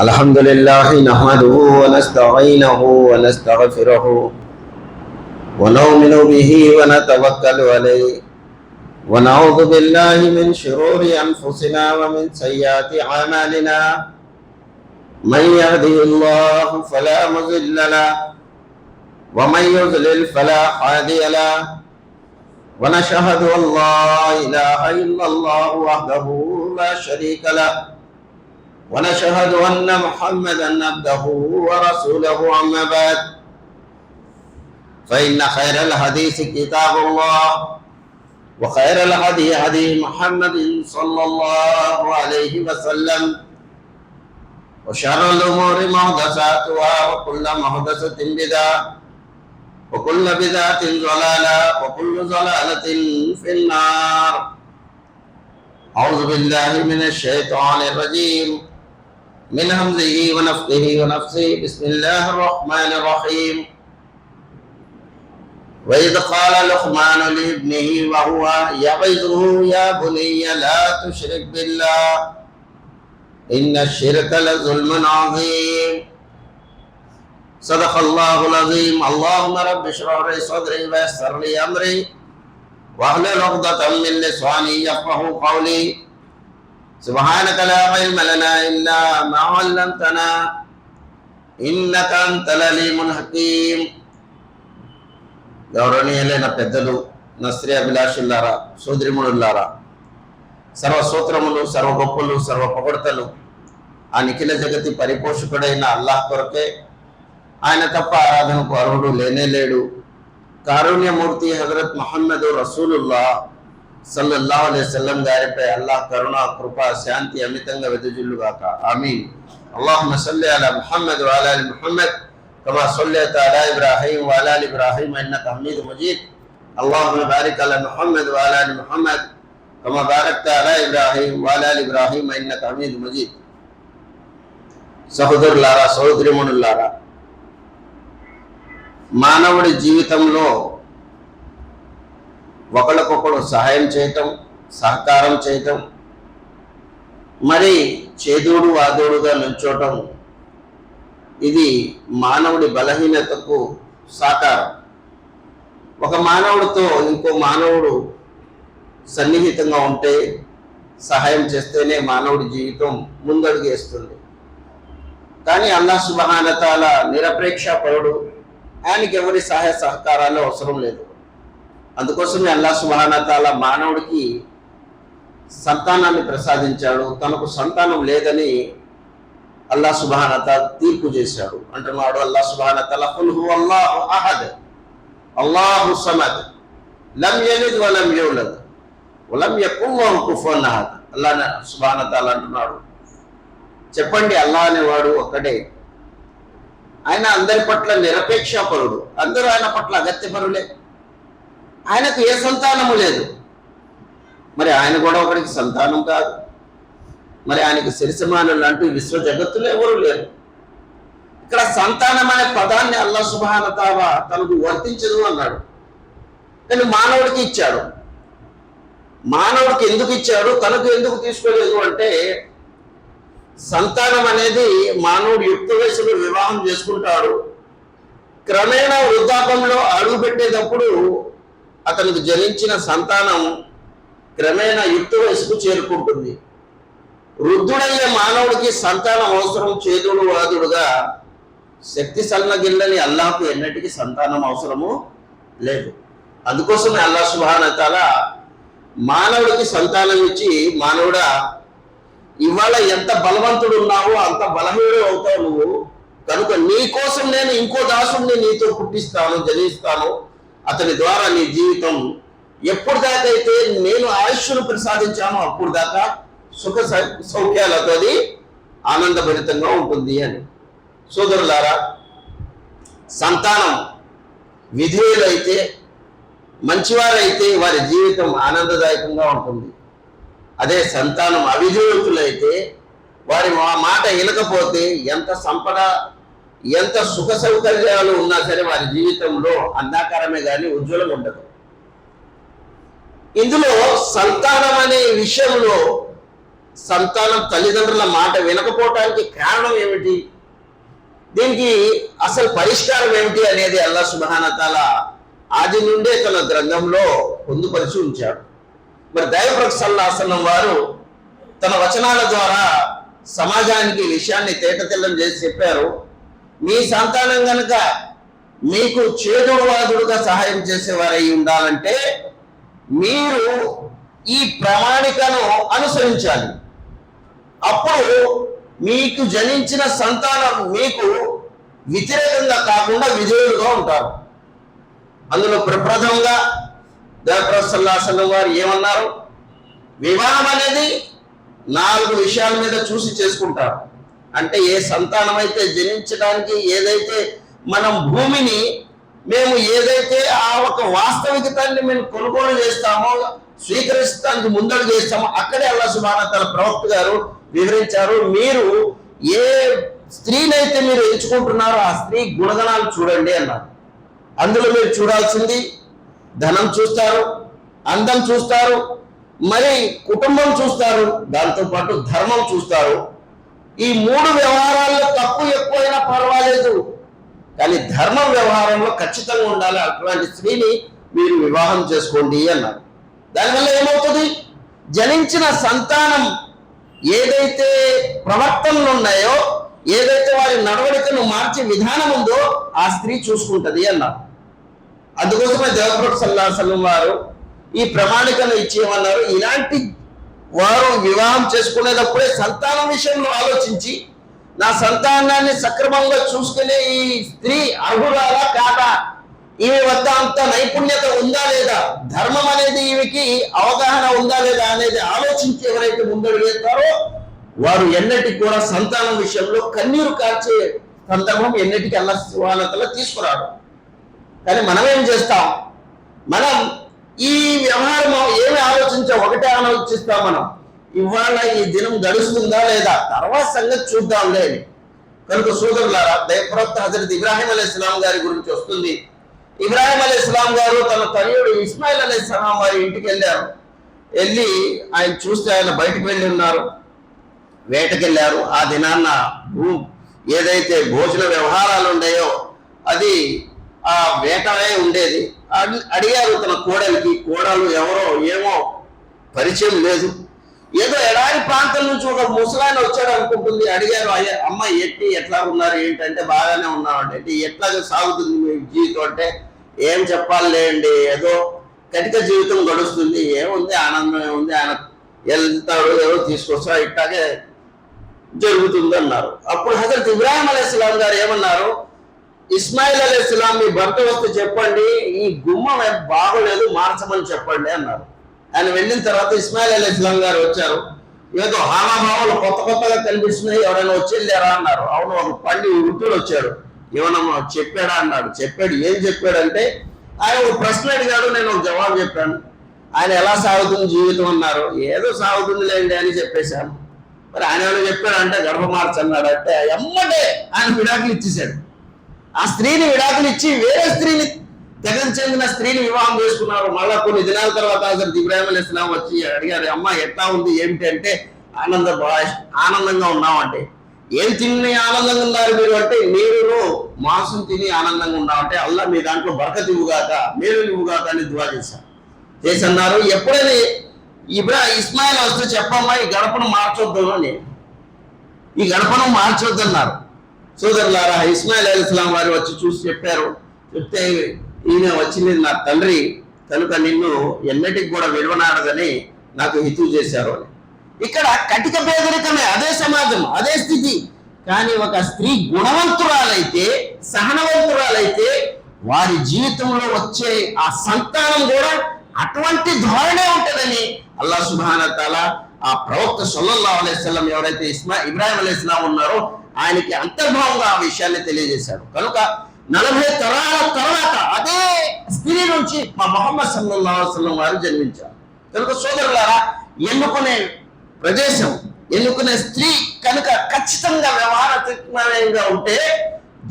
الحمد لله نحمده ونستعينه ونستغفره ونؤمن به ونتوكل عليه ونعوذ بالله من شرور أنفسنا ومن سيئات أعمالنا من يهده الله فلا مضل له ومن يضلل فلا هادي له ونشهد أن لا إله إلا الله وحده لا شريك له ونشهد أن محمدا عبده ورسوله أما بعد فإن خير الحديث كتاب الله وخير الهدي هدي محمد صلى الله عليه وسلم وشر الأمور محدثاتها وكل محدثة بدعة وكل بدعة ضلالة وكل ضلالة في النار. أعوذ بالله من الشيطان الرجيم من همزه ونفخه ونفسه. بسم الله الرحمن الرحيم. وإذ قال لقمان لابنه وهو يعظه يا بني لا تشرك بالله إن الشرك لظلم عظيم. صدق الله العظيم. اللهم رب اشرح لي صدري ويسر لي أمري واحلل عقدة من لساني يفقهوا قولي. سبحانك لا علم لنا إلا ما علمتنا إنك أنت العليم الحكيم. గౌరవనీయులైన పెద్దలు, నస్రీ అభిలాషులారా, సోదరిమణులారా, సర్వ సూత్రములు, సర్వ గొప్పలు, సర్వ పొగడతలు ఆ నిఖిల జగతి పరిపోషకుడైన అల్లాహ్ కొరకే. ఆయన తప్ప ఆరాధనకు అర్హుడు లేనే లేడు. కారుణ్యమూర్తి హజరత్ ముహమ్మద్ రసూలుల్లాహ్ సల్లల్లాహు అలైహి వసల్లం గారిపై అల్లాహ్ కరుణ, కృప, శాంతి అమితంగా వెదజల్లుగాక. ఆమీన్. అల్లాహుమ్మ సల్లి అలా ముహమ్మద్ వ అలా ఆలి ముహమ్మద్ కమా సల్లైత అలా ఇబ్రాహీం వ అలా ఆలి ఇబ్రాహీం ఇన్నక హమీదు మజీద్. అల్లాహుమ్మ బారిక్ అలా ముహమ్మద్ వ అలా ఆలి ముహమ్మద్ కమా బారక్త అలా ఇబ్రాహీం వ అలా ఆలి ఇబ్రాహీం ఇన్నక హమీదు మజీద్. సహోదరులారా, సహోదరిమణులారా, మానవుడి జీవితంలో ఒకళ్ళకొకడు సహాయం చేయటం, సహకారం చేయటం, మరి చేదోడు వాదోడుగా నిల్చోవటం, ఇది మానవుడి బలహీనతకు సాకారం. ఒక మానవుడితో ఇంకో మానవుడు సన్నిహితంగా ఉంటే, సహాయం చేస్తేనే మానవుడి జీవితం ముందడుగు వేస్తుంది. కానీ అల్లాహ్ సుబ్హానహు వ తఆలా నిరపేక్ష పరుడు. ఆయనకి ఎవరి సహాయ సహకారాలు అవసరం లేదు. అందుకోసమే అల్లాహ్ సుబ్హానహు వ తఆలా మానవుడికి సంతానాన్ని ప్రసాదించాడు. తనకు సంతానం లేదని అల్లాహ్ సుబ్హానహు వ తఆలా తీర్పు చేశాడు. అంటున్నాడు అల్లాహ్ సుబ్హానహు వ తఆలా, ఖుల్ హువల్లాహు అహద్ అల్లాహు సమద్ లం యలిద్ వ లం యూలద్ వ లం యకుల్ లహు కుఫువన్ అహద్. అల్లాహ్ సుబ్హానహు వ తఆలా అంటున్నాడు, చెప్పండి, అల్లాహ్ అనేవాడు ఒక్కడే. ఆయన అందరి పట్ల నిరపేక్ష పరుడు. అందరూ ఆయన పట్ల అగత్యపరులే. ఆయనకు ఏ సంతానము లేదు. మరి ఆయన కూడా ఒకరికి సంతానం కాదు. మరి ఆయనకు సిరిసమానులు అంటూ విశ్వ జగత్తులో ఎవరు లేరు. ఇక్కడ సంతానం అనే పదాన్ని అల్లాహ్ సుబ్హానహు వ తఆలా తనకు వర్తించదు అన్నాడు. కానీ మానవుడికి ఇచ్చాడు. మానవుడికి ఎందుకు ఇచ్చాడు, తనకు ఎందుకు తీసుకోలేదు అంటే, సంతానం అనేది మానవుడు యుక్త వయసులో వివాహం చేసుకుంటాడు. క్రమేణా వృద్ధాపంలో అడుగు పెట్టేటప్పుడు అతనికి జనించిన సంతానం క్రమేణా యుక్త వయసుకు చేరుకుంటుంది. వృద్ధుడయ్యే మానవుడికి సంతానం అవసరం. చేదుడు వాదుడుగా శక్తి సన్నగిల్లని అల్లాహకు ఎన్నటికీ సంతానం అవసరము లేదు. అందుకోసమే అల్లాహ్ సుబ్హానహు వ తఆలా మానవుడికి సంతానం ఇచ్చి, మానవుడా, ఇవాళ ఎంత బలవంతుడు ఉన్నావో అంత బలహీనుడు అవుతావు నువ్వు. కనుక నీ కోసం నేను ఇంకో దాసుడిని నీతో పుట్టిస్తాను, జనిస్తాను. అతని ద్వారా నీ జీవితం ఎప్పుడు దాకా అయితే నేను ఆయుష్ను ప్రసాదించానో అప్పుడు దాకా సుఖ సౌఖ్యాలతో అది ఆనందభరితంగా ఉంటుంది అని. సోదరులారా, సంతానం విధేయులైతే, మంచివారైతే వారి జీవితం ఆనందదాయకంగా ఉంటుంది. అదే సంతానం అవిధేయులైతే, వారి మాట వినకపోతే, ఎంత సంపద, ఎంత సుఖ సౌకర్యాలు ఉన్నా సరే వారి జీవితంలో అంధకారమే కానీ ఉజ్వలం ఉండదు. ఇందులో సంతానం అనే విషయంలో సంతానం తల్లిదండ్రుల మాట వినకపోవటానికి కారణం ఏమిటి, దీనికి అసలు పరిష్కారం ఏమిటి అనేది అల్లాహ్ సుబ్హానహు వ తఆలా ఆది నుండే తన గ్రంథంలో పొందుపరిచి ఉంచాడు. మరి దైవప్రవక్త సల్లల్లాహు అలైహి వసల్లం వారు తన వచనాల ద్వారా సమాజానికి విషయాన్ని తేటతెల్లం చేసి చెప్పారు. మీ సంతానం కనుక మీకు చేదోడువాదుడుగా సహాయం చేసేవారై ఉండాలంటే మీరు ఈ ప్రణాళికను అనుసరించాలి. అప్పుడు మీకు జనించిన సంతానం మీకు వ్యతిరేకంగా కాకుండా విధేయులుగా ఉంటారు. అందులో ప్రప్రథమంగా దైవప్రవక్త సల్లల్లాహు అలైహి వసల్లం వారు ఏమన్నారు, వివాహం అనేది 4 విషయాల మీద చూసి చేసుకుంటారు. అంటే ఏ సంతానం అయితే జనించడానికి ఏదైతే మనం భూమిని మేము ఏదైతే ఆ ఒక వాస్తవికతని మేము కొనుగోలు చేస్తామో స్వీకరిస్తానికి ముందడుగు చేస్తామో అక్కడే అల్లాహ్ సుబ్హానహు వ తఆలా ప్రవక్త గారు వివరించారు. మీరు ఏ స్త్రీనైతే మీరు ఎంచుకుంటున్నారో ఆ స్త్రీ గుణగణాలు చూడండి అన్నారు. అందులో మీరు చూడాల్సింది ధనం చూస్తారు, అందం చూస్తారు, మరి కుటుంబం చూస్తారు, దాంతోపాటు ధర్మం చూస్తారు. ఈ 3 వ్యవహారాల్లో తక్కువ ఎక్కువైనా పర్వాలేదు, కానీ ధర్మం వ్యవహారంలో ఖచ్చితంగా ఉండాలి. అటువంటి స్త్రీని మీరు వివాహం చేసుకోండి అన్నారు. దానివల్ల ఏమవుతుంది, జనించిన సంతానం ఏదైతే ప్రవర్తనలు ఉన్నాయో, ఏదైతే వారి నడవడికను మార్చే విధానం ఉందో ఆ స్త్రీ చూసుకుంటది అన్నారు. అందుకోసమే దైవప్రవక్త సల్లల్లాహు అలైహి వసల్లం వారు ఈ ప్రణాళికను ఇచ్చేయమన్నారు. ఇలాంటి వారు వివాహం చేసుకునేటప్పుడే సంతానం విషయంలో ఆలోచించి నా సంతానాన్ని సక్రమంగా చూసుకునే ఈ స్త్రీ అర్హురాలా కాదా, ఈమె వద్ద అంత నైపుణ్యత ఉందా లేదా, ధర్మం అనేది ఈమెకి అవగాహన ఉందా లేదా అనేది ఆలోచించి ఎవరైతే ముందడుగేస్తారో వారు ఎన్నటికి కూడా సంతానం విషయంలో కన్నీరు కార్చే సందర్భం ఎన్నటికి అల్లాహ్ సుబ్హానహు వ తఆలా తీసుకురాడు. కానీ మనం ఏం చేస్తాం, మనం ఈ వ్యవహారం ఏమి ఆలోచించాం, ఒకటే ఆలోచిస్తాం. మనం ఇవాళ ఈ దినం గడుస్తుందా లేదా, తర్వాత సంగతి చూద్దాంలే అని. కనుక సోదరులారా, దైవప్రవక్త హజరత్ ఇబ్రాహీం అలైహిస్సలాం గారి గురించి వస్తుంది. ఇబ్రాహీం అలైహిస్సలాం గారు తన తనయుడు ఇస్మాయిల్ అలైహిస్సలాం వారి ఇంటికి వెళ్ళారు. వెళ్ళి ఆయన చూస్తే ఆయన బయటకు వెళ్ళి ఉన్నారు, వేటకెళ్ళారు. ఆ దినాన్న ఏదైతే భోజన వ్యవహారాలు ఉన్నాయో అది ఆ వేటనే ఉండేది. అడిగారు తన కోడలికి, కోడలు ఎవరో ఏమో పరిచయం లేదు, ఏదో ఎడారి ప్రాంతం నుంచి ఒక ముసలాయన వచ్చాడు అనుకుంటుంది. అడిగారు, అమ్మ ఎట్లా ఉన్నారు ఏంటంటే బాగానే ఉన్నామంటే, ఎట్లా సాగుతుంది మీ జీవితం అంటే ఏం చెప్పాలండి, ఏదో కటిక జీవితం గడుస్తుంది, ఏముంది ఆనందం ఏముంది, ఆయన వెళ్తాడు ఏదో తీసుకొస్తా ఇట్లాగే జరుగుతుంది అన్నారు. అప్పుడు హజరత్ ఇబ్రాహీం అలైహిస్సలాం గారు ఏమన్నారు, ఇస్మాయిల్ అలైహిస్సలాం మీ భర్త వస్తే చెప్పండి, ఈ గుమ్మం బాగోలేదు మార్చమని చెప్పండి అన్నారు. ఆయన వెళ్ళిన తర్వాత ఇస్మాయిల్ అలైహిస్సలాం గారు వచ్చారు. ఏదో హావాభావాలు కొత్తగా కనిపిస్తున్నాయి, ఎవరైనా వచ్చి వెళ్ళారా అన్నారు. అవును, ఒక పండి వృద్ధుడు వచ్చాడు, ఏమన్నా చెప్పాడా అన్నాడు. చెప్పాడు. ఏం చెప్పాడంటే ఆయన ఒక ప్రశ్న అడిగాడు, నేను ఒక జవాబు చెప్పాను. ఆయన ఎలా సాగుతుంది జీవితం అన్నారు. ఏదో సాగుతుందిలేండి అని చెప్పేశాను. మరి ఆయన ఏమైనా చెప్పాడంటే గర్భ మార్చన్నాడు. అంటే ఎమ్మటే ఆయన విడాకులు ఇచ్చేశాడు. ఆ స్త్రీని విడాకులు ఇచ్చి వేరే స్త్రీని తెగం చెందిన స్త్రీని వివాహం చేసుకున్నారు. మళ్ళా కొన్ని దినాల తర్వాత హజరత్ ఇబ్రాహీం అలైహిస్సలాం వచ్చి అడిగారు, అమ్మ ఎట్లా ఉంది ఏమిటి అంటే ఆనందంగా ఉన్నామంటే. ఏం తిని ఆనందంగా ఉన్నారు మీరు అంటే, నీరును మాంసం తిని ఆనందంగా ఉన్నామంటే అల్లాహ్ మీ దాంట్లో బరకత్ ఇవ్వుగాక, మేలు ఇవ్వుగాక అని దువా చేశారు. ఎప్పుడైనా ఇస్మాయిల్ వస్తే చెప్పమ్మా ఈ గడపను మార్చొద్దు అని, ఈ గడపను మార్చొద్దన్నారు. సోదరులారా, ఇస్మాయిల్ అలైహిస్సలాం వారు వచ్చి చూసి చెప్పారు. చెప్తే ఈయన వచ్చింది నా తండ్రి కనుక నిన్ను ఎన్నటికి కూడా విడవనాడదని నాకు హితువు చేశారు అని. ఇక్కడ కటిక పేదరికమే, అదే సమాజం, అదే స్థితి. కానీ ఒక స్త్రీ గుణవంతురాలైతే, సహనవంతురాలైతే వారి జీవితంలో వచ్చే ఆ సంతానం కూడా అటువంటి ధోరణే ఉంటుందని అల్లాహ్ సుబ్హానహు వ తఆలా ఆ ప్రవక్త సల్లల్లాహు అలైహి వసల్లం ఎవరైతే ఇబ్రాహీం అలైహిస్సలాం ఉన్నారో ఆయనకి అంతర్భావంగా ఆ విషయాన్ని తెలియజేశాడు. కనుక 40 తరాల తర్వాత అదే స్త్రీ నుంచి మా ముహమ్మద్ సల్లల్లాహు అలైహి వసల్లం వారు జన్మించారు. కనుక సోదరులారా, ఎన్నుకునే ప్రదేశం, ఎన్నుకునే స్త్రీ కనుక ఖచ్చితంగా వ్యవహారంగా ఉంటే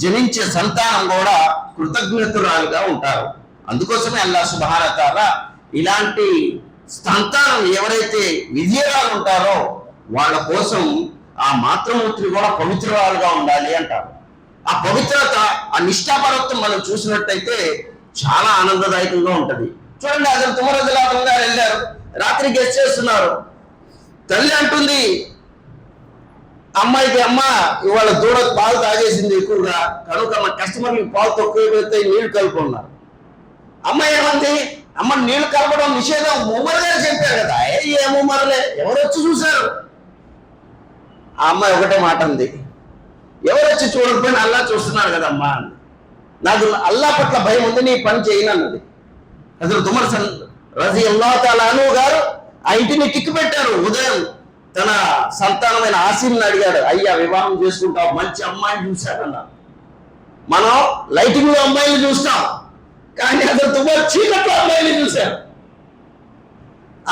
జనించే సంతానం కూడా కృతజ్ఞతురాలుగా ఉంటారు. అందుకోసమే అల్లాహ్ సుబ్హానహు వ తఆలా ఇలాంటి సంతానం ఎవరైతే విజయాలు ఉంటారో వాళ్ళ కోసం ఆ మాతృమూర్తి కూడా పవిత్రురాలుగా ఉండాలి అంటారు. ఆ పవిత్రత, ఆ నిష్ఠాపరత్వం మనం చూసినట్టయితే చాలా ఆనందదాయకంగా ఉంటది. చూడండి, హజరత్ ఉమర్ రలియల్లాహు గారు వెళ్ళారు, రాత్రి గెస్ట్ చేస్తున్నారు. తల్లి అంటుంది అమ్మాయికి, అమ్మ ఇవాళ దూడ పాలు తాగేసింది ఎక్కువగా, కనుక మా కస్టమర్లు పాలు తక్కువ పెడితే నీళ్లు కలుపుకున్నారు. అమ్మాయి ఏమంది, అమ్మ నీళ్లు కలపడం నిషేధం ఉమర్ గారు చెప్పారు కదా. ఏం ఉమర్లే, ఎవరు వచ్చి చూశారు? ఆ అమ్మాయి ఒకటే మాట అంది, ఎవరు వచ్చి చూడకపోయినా అల్లా చూస్తున్నాడు కదమ్మా అంది. నాకు అల్లా పట్ల భయం ఉంది, నీ పని చేయను అన్నది. హజరత్ ఉమర్ రలియల్లాహు తఆలా అన్హు గారు ఆ ఇంటిని టిక్కు పెట్టారు. ఉదయం తన సంతానమైన ఆసిమ్ని అడిగాడు, అయ్యా వివాహం చేసుకుంటావు, మంచి అమ్మాయిని చూశాడన్నారు. మనం లైటింగ్ లో అమ్మాయిని చూస్తాం, కానీ హజరత్ ఉమర్ చీకట్లో అమ్మాయిని చూశారు.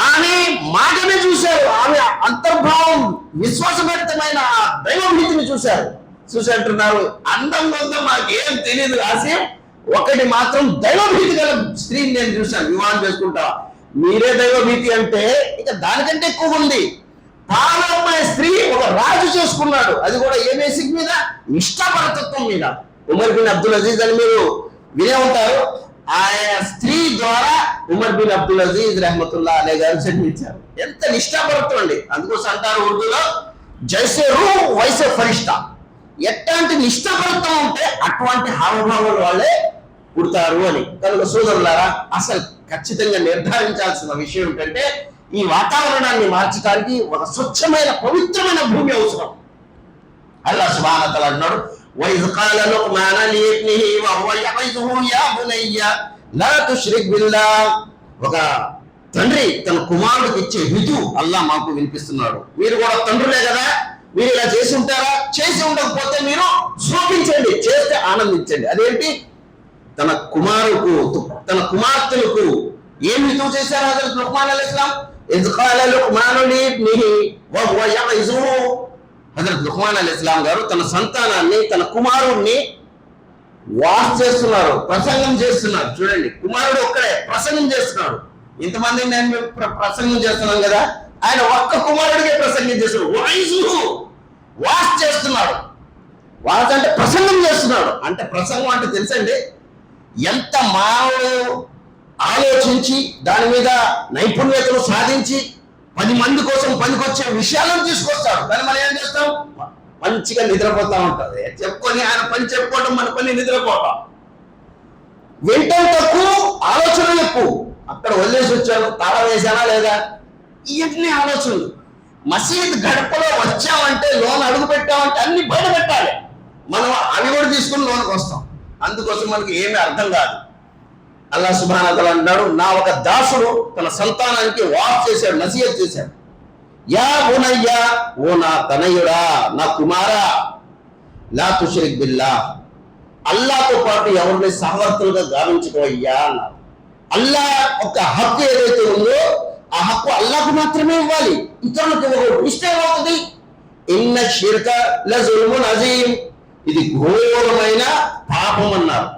ఆమె మాటనే చూశారు, ఆమె అంతర్భావం, విశ్వాసభరితమైన దైవభీతిని చూశారు. చూసంటున్నారు, అందంగా ఉందో మాకేం తెలియదు ఆసిం, ఒకటి మాత్రం దైవభీతి గల స్త్రీని నేను చూశాను, వివాహం చేసుకుంటా. మీరే దైవభీతి అంటే ఇక దానికంటే ఎక్కువ ఉంది. పాలమ్మాయి స్త్రీ ఒక రాజు చేసుకున్నాడు, అది కూడా ఏ బేసిక్ మీద? నిష్ఠాపరతత్వం మీద. ఉమర్ బిన్ అబ్దుల్ అజీజ్ అని మీరు వినే ఉంటారు. ఆయన స్త్రీ ద్వారా ఉమర్ బిన్ అబ్దుల్ అజీజ్ రహమతుల్లా అలే గారు జన్మించారు. ఎంత నిష్ఠాపరత్వం అండి. అందుకోసం అంటారు ఉర్దూలో, జైసే రూ వైసే ఫరిష్తా. ఎట్లాంటి నిష్ఠాపరత్వం ఉంటే అటువంటి హావభావాల వాళ్ళే పుడతారు అని. కనుక సోదరులారా, అసలు ఖచ్చితంగా నిర్ధారించాల్సిన విషయం ఏంటంటే, ఈ వాతావరణాన్ని మార్చడానికి ఒక స్వచ్ఛమైన పవిత్రమైన భూమి అవసరం. అల్లాహ్ సుబ్హానహు వ తఆలా అన్నాడు, وَإِذْ قَالَ لُقْمَانُ لِابْنِهِ وَهُوَ يَعِظُهُ يَا بُنَيَّ لَا تُشْرِكْ بِاللَّهِ. ఒక తండ్రి తన కుమారుడికి ఇచ్చే హితు అల్లాహ్ మాకు వినిపిస్తున్నాడు. మీరు కూడా తండ్రులే కదా, మీరు ఇలా చేసి ఉంటారా? చేసి ఉండకపోతే మీరు శోభించండి, చేస్తే ఆనందించండి. అదేంటి? తన కుమార్తెలకు ఏం హితువు చేశారు హజరత్ లుక్మాన్ అలైహిస్సలాం? ఇజ్ ఖాల లుక్మాను లిబ్నిహి వహువ యఇజుహు. హజరత్ లుక్మాన్ అలైహిస్సలాం గారు తన సంతానాన్ని, తన కుమారుడిని వాష్ చేస్తున్నారు, ప్రసంగం చేస్తున్నారు. చూడండి, కుమారుడు ఒక్కడే ప్రసంగం చేస్తున్నాడు. ఇంతమంది నేను ప్రసంగం చేస్తున్నాను కదా, ఆయన ఒక్క కుమారుడికే ప్రసంగం చేస్తున్నాడు. వాష్ చేస్తున్నాడు. వాష్ అంటే ప్రసంగం చేస్తున్నాడు. అంటే ప్రసంగం అంటే తెలుసండి, ఎంత మానవుడు ఆలోచించి దాని మీద నైపుణ్యతను సాధించి 10 మంది కోసం పనికొచ్చే విషయాలను తీసుకొస్తాడు. కానీ మనం ఏం చేస్తాం? మంచిగా నిద్రపోతా ఉంటది. చెప్పుకొని ఆయన పని చెప్పుకోవడం, మన పని నిద్రపోవడం. వింటం తక్కువ, ఆలోచన ఎక్కువ. అక్కడ వదిలేసి వచ్చాను, తాళం వేసానా లేదా, ఇవన్నీ ఆలోచనలు. మసీద్ గడపలో వచ్చామంటే, లోన్ అడుగు పెట్టామంటే అన్ని బయట పెట్టాలి. మనం అవి కూడా తీసుకుని లోనికి వస్తాం. అందుకోసం మనకి ఏమీ అర్థం కాదు. అల్లాహ్ సుబ్హానహు వ తఆలా అన్నాడు, నా ఒక దాసుడు తన సంతానానికి వాఫ్ చేశాడు, నసీహత్ చేశాడు. యా బునయ్య, ఓ నా తనయుడా, నా కుమారా, లా తుష్రిక్ బిల్లాహ్, అల్లాహ్తో పాటు ఎవరిని సహవర్తులుగా గావించుకోవయ్యా అన్నారు. అల్లాహ్ ఒక హక్కు ఏదైతే ఉందో ఆ హక్కు అల్లాహ్కు మాత్రమే ఇవ్వాలి, ఇతరులకు ఇవ్వకూడదు. ఇస్తే ఏమవుతుంది? ఇన్న షిర్క లజుల్మున్ అజీమ్, ఇది ఘోరమైన పాపం అన్నారు,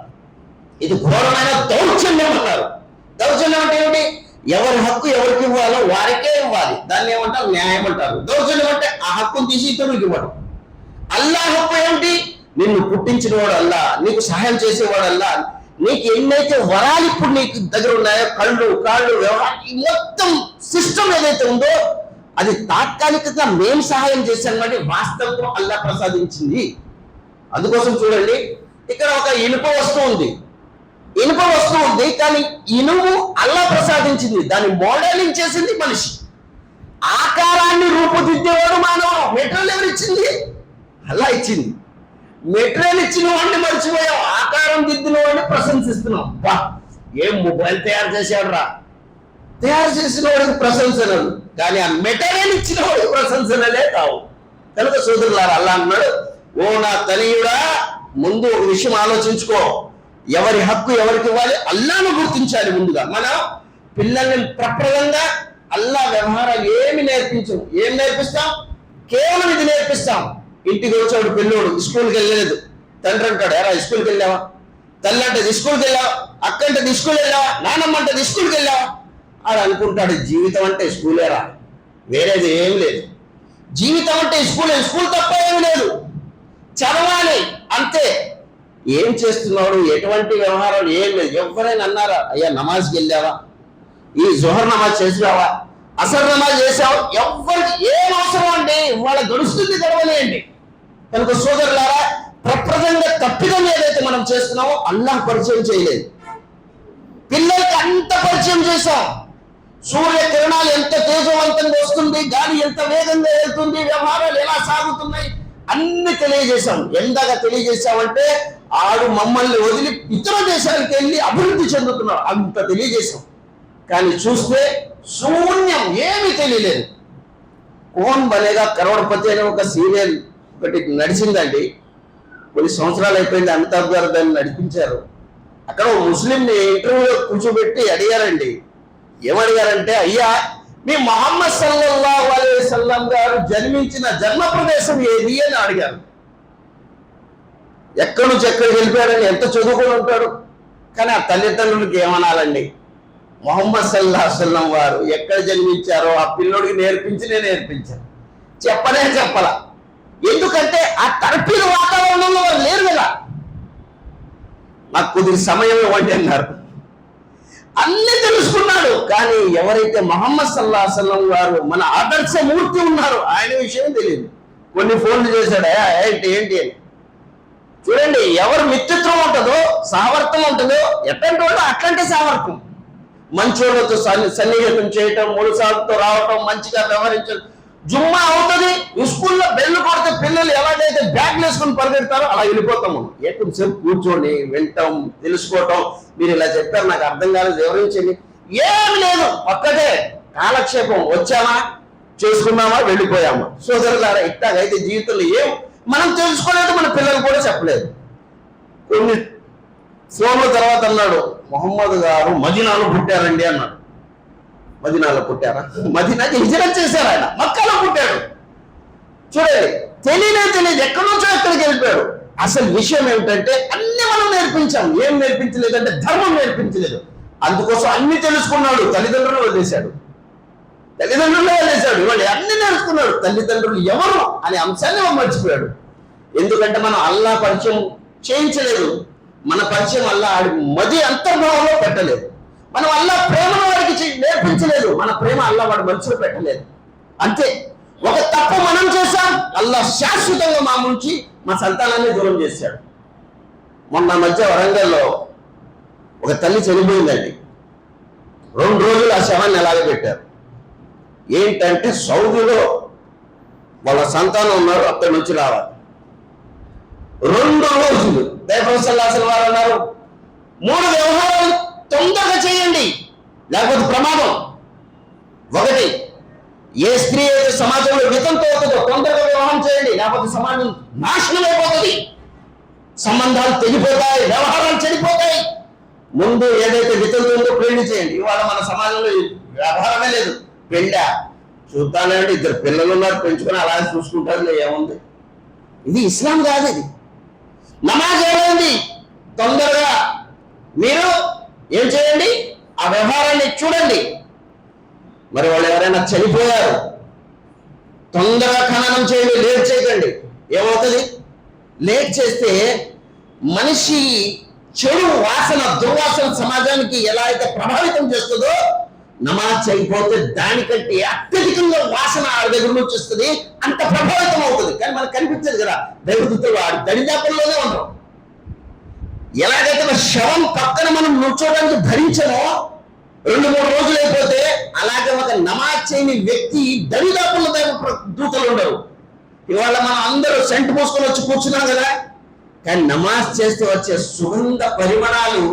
ఇది ఘోరమైన దౌర్జన్యం అన్నారు. దౌర్జన్యం అంటే ఏమిటి? ఎవరి హక్కు ఎవరికి ఇవ్వాలో వారికే ఇవ్వాలి, దాన్ని ఏమంటారు? న్యాయం అంటారు. దౌర్జన్యం అంటే ఆ హక్కును తీసి ఇతరులకు ఇవ్వడం. అల్లాహ్ హక్కు ఏమిటి? నిన్ను పుట్టించినవాడు అల్లాహ్, నీకు సహాయం చేసేవాడు అల్లాహ్. నీకు ఎన్నైతే వరాలు ఇప్పుడు నీకు దగ్గర ఉన్నాయో, కళ్ళు, కాళ్ళు, వ్యవహారం, ఈ మొత్తం సిస్టమ్ ఏదైతే ఉందో అది తాత్కాలికంగా మేము సహాయం చేశాం, కానీ వాస్తవంలో అల్లాహ్ ప్రసాదించింది. అందుకోసం చూడండి, ఇక్కడ ఒక ఇనుప వస్తువు ఉంది, ఇనుప వస్తువు ఉంది, కానీ ఇనుము అల్లాహ్ ప్రసాదించింది, దాన్ని మోడలింగ్ చేసింది మనిషి. ఆకారాన్ని రూపుదిద్దేవాడు మానవుడు. మెటీరియల్ ఎవరు ఇచ్చింది? అల్లాహ్ ఇచ్చింది. మెటీరియల్ ఇచ్చిన వాడిని మర్చిపోయాం, ఆకారం దిద్దిన వాడిని ప్రశంసిస్తున్నాం. బా, ఏం మొబైల్ తయారు చేశాడు రా, తయారు చేసిన వాడికి ప్రశంసనలు, కానీ ఆ మెటీరియల్ ఇచ్చిన వాడికి ప్రశంసనలే కావు. కనుక సోదరులారా, అల్లాహ్ అన్నాడు, ఓ నా తనయుడా, ముందు ఒక విషయం ఆలోచించుకో, ఎవరి హక్కు ఎవరికి ఇవ్వాలి అల్లాహ్ను గుర్తించాలి. ముందుగా మన పిల్లల్ని ప్రప్రదంగా అల్లాహ్ వ్యవహారాలు ఏమి నేర్పించు. ఏం నేర్పిస్తాం? కేవలం ఇది నేర్పిస్తాం. ఇంటికి వచ్చాడు పిల్లోడు, స్కూల్కి వెళ్ళలేదు, తండ్రి అంటాడు, ఎరా స్కూల్కి వెళ్ళావా? తల్లి అంటే స్కూల్కి వెళ్ళావా? అక్క అంటే స్కూల్ వెళ్ళావా? నానమ్మ అంటే స్కూల్కి వెళ్ళావా? అని అనుకుంటాడు, జీవితం అంటే స్కూలేరా, వేరేది ఏం లేదు. జీవితం అంటే స్కూల్ తప్ప ఏమీ లేదు, చదవాలి అంతే. ఏం చేస్తున్నాడు, ఎటువంటి వ్యవహారాలు ఏం లేదు. ఎవరైనా అన్నారా అయ్యా నమాజ్కి వెళ్ళావా, ఈ జోహర్ నమాజ్ చేసావా, అసర్ నమాజ్ చేసావు, ఎవరికి ఏం అవసరం అండి, వాళ్ళ గడుస్తుంది గడవలేండి. కనుక సోదరులారా, ప్రప్రదంగా తప్పిదం ఏదైతే మనం చేస్తున్నామో అల్లాహ్ పరిచయం చేయలేదు. పిల్లలకి అంత పరిచయం చేశాం. సూర్య కిరణాలు ఎంత తేజవంతంగా వస్తుంది, గాలి ఎంత వేగంగా వెళ్తుంది, వ్యవహారాలు ఎలా సాగుతున్నాయి అన్ని తెలియజేశాం. ఎంతగా తెలియజేశామంటే ఆడు మమ్మల్ని వదిలి ఇతర దేశాలకు వెళ్ళి అభివృద్ధి చెందుతున్నాడు, అంత తెలియజేశాం. కానీ చూస్తే శూన్యం, ఏమీ తెలియలేదు. కోన్ బనేగా కరోడ్పతి అనే ఒక సీరియల్ ఒకటి నడిచిందండి, కొన్ని సంవత్సరాలు అయిపోయింది. అమితాబ్ గారు దాన్ని నడిపించారు. అక్కడ ముస్లింని ఇంటర్వ్యూలో కూర్చోబెట్టి అడిగారండి. ఏమడిగారంటే, అయ్యా మీ మొహమ్మద్ సల్లల్లాహు అలైహి వసల్లం గారు జన్మించిన జన్మ ప్రదేశం ఏది అని అడిగారు. ఎక్కడి నుంచి ఎక్కడికి వెళ్ళిపోయాడని, ఎంత చదువుకొని ఉంటాడు. కానీ ఆ తల్లిదండ్రులకి ఏమనాలండి, మొహమ్మద్ సల్లల్లాహు అలైహి వసల్లం వారు ఎక్కడ జన్మించారో ఆ పిల్లోడికి నేర్పించాను, చెప్పలా. ఎందుకంటే ఆ తర్పీల వాతావరణంలో వారు లేరు కదా. నాకు కొద్దిగా సమయం ఇవ్వండి అన్నారు. అన్ని తెలుసుకున్నాడు. కానీ ఎవరైతే మొహమ్మద్ సల్లల్లాహు అలైహి వసల్లం గారు మన ఆదర్శమూర్తి ఉన్నారో ఆయన విషయం తెలియదు. కొన్ని ఫోన్లు చేశాడు, ఏంటి అని. చూడండి, ఎవరు మిత్రత్వం ఉంటుందో, సహవర్తం ఉంటుందో, ఎట్లాంటి వాళ్ళు అట్లాంటి సహవర్తం. మంచోళ్ళతో సన్నిహితం చేయటం, 3 సార్లతో రావటం, మంచిగా వ్యవహరించడం. జుమ్మా అవుతుంది, స్కూల్లో బెల్లు కొడితే పిల్లలు ఎలాగైతే బ్యాగ్లు వేసుకుని పరిగెడతారో అలా వెళ్ళిపోతాము. కొంచెంసేపు కూర్చొని వింటాం, తెలుసుకోవటం. మీరు ఇలా చెప్పారు, నాకు అర్థం కాలేదు, వివరించండి. ఏమి లేదు, ఒక్కటే కాలక్షేపం. వచ్చామా, చేసుకున్నామా, వెళ్ళిపోయామా. సోదరులారా, ఇట్లాగైతే జీవితంలో ఏం మనం తెలుసుకోలేదు, మన పిల్లలు కూడా చెప్పలేదు. కొన్ని ఫోన్ల తర్వాత అన్నాడు, మొహమ్మద్ గారు మదీనాలో పుట్టారండి అన్నాడు. మదీనాలో పుట్టారా? మదీనాకి హిజ్రత్ చేశారు ఆయన, మక్కాలో పుట్టాడు. చూడండి, తెలియదు, ఎక్కడి నుంచో ఎక్కడికి వెళ్ళిపోయాడు. అసలు విషయం ఏమిటంటే అన్ని మనం నేర్పించాం. ఏం నేర్పించలేదంటే ధర్మం నేర్పించలేదు. అందుకోసం అన్ని తెలుసుకున్నాడు, తల్లిదండ్రులు వదిలేశాడు. ఇవాళ అన్ని నేర్చుకున్నాడు. తల్లిదండ్రులు ఎవరు అనే అంశాన్ని మర్చిపోయాడు. ఎందుకంటే మనం అల్లాహ్ పరిచయం చేయించలేదు, మన పరిచయం అల్లాహ్ ఆడి మది అంతర్భావంలో పెట్టలేదు. మనం అల్లాహ్ ప్రేమను వాడికి నేర్పించలేదు, మన ప్రేమ అల్లాహ్ వాడి మనసులో పెట్టలేదు. అంతే. ఒక తప్పు మనం చేశాం, అల్లాహ్ శాశ్వతంగా మా నుంచి మా సంతానాన్ని దూరం చేశాడు. మొన్న మధ్య వరంగల్లో ఒక తల్లి చనిపోయిందండి. 2 రోజులు ఆ శవాన్ని అలాగే పెట్టారు. ఏంటంటే సౌదీలో వాళ్ళ సంతానం ఉన్నారు, అక్కడి నుంచి రావాలి. 2 రోజులు దైవప్రవక్త సల్లల్లాహు అలైహి వసల్లం వారు అన్నారు, 3 వ్యవహారాలు తొందరగా చేయండి, లేకపోతే ప్రమాదం. 1, ఏ స్త్రీ అయితే సమాజంలో వితంతో అవుతుందో తొందరగా వివాహం చేయండి, లేకపోతే సమాజం నాశనం అయిపోతుంది, సంబంధాలు తెగిపోతాయి, వ్యవహారాలు చెడిపోతాయి. ముందు ఏదైతే వితంతో ఉందో పెళ్లి చేయండి. ఇవాళ మన సమాజంలో వ్యవహారమే లేదు. పెళ్ళా చూద్దానండి, 2 పిల్లలు ఉన్నారు, పెంచుకొని అలా చూసుకుంటారు, ఏముంది. ఇది ఇస్లాం కాదు. ఇది నమాజ్ ఏమైంది, తొందరగా మీరు ఏం చేయండి, ఆ వ్యవహారాన్ని చూడండి. మరి వాళ్ళు ఎవరైనా చనిపోయారు, తొందరగా ఖననం చేయండి, లేట్ చేయకండి. ఏమవుతుంది, లేట్ చేస్తే మనిషి చెడు వాసన, దుర్వాసన సమాజానికి ఎలా అయితే ప్రభావితం చేస్తుందో, నమాజ్ చేయకపోతే దానికంటే అత్యధికంగా వాసన ఆ దగ్గర నుంచి వస్తుంది, అంత ప్రభావితం అవుతుంది. కానీ మనకు కనిపించదు కదా, దైవదూతలు ఆ దరిదాపుల్లోనే ఉండరు. ఎలాగైతే శవం పక్కన మనం నుంచోడానికి ధరించమో 2-3 రోజులు అయిపోతే, అలాగే ఒక నమాజ్ చేయని వ్యక్తి దరిదాపుల్లో దూతలు ఉండరు. ఇవాళ మనం అందరూ సెంట్ పోసుకొని వచ్చి కూర్చున్నాం కదా, కానీ నమాజ్ చేస్తే వచ్చే సుగంధ పరిమళాలు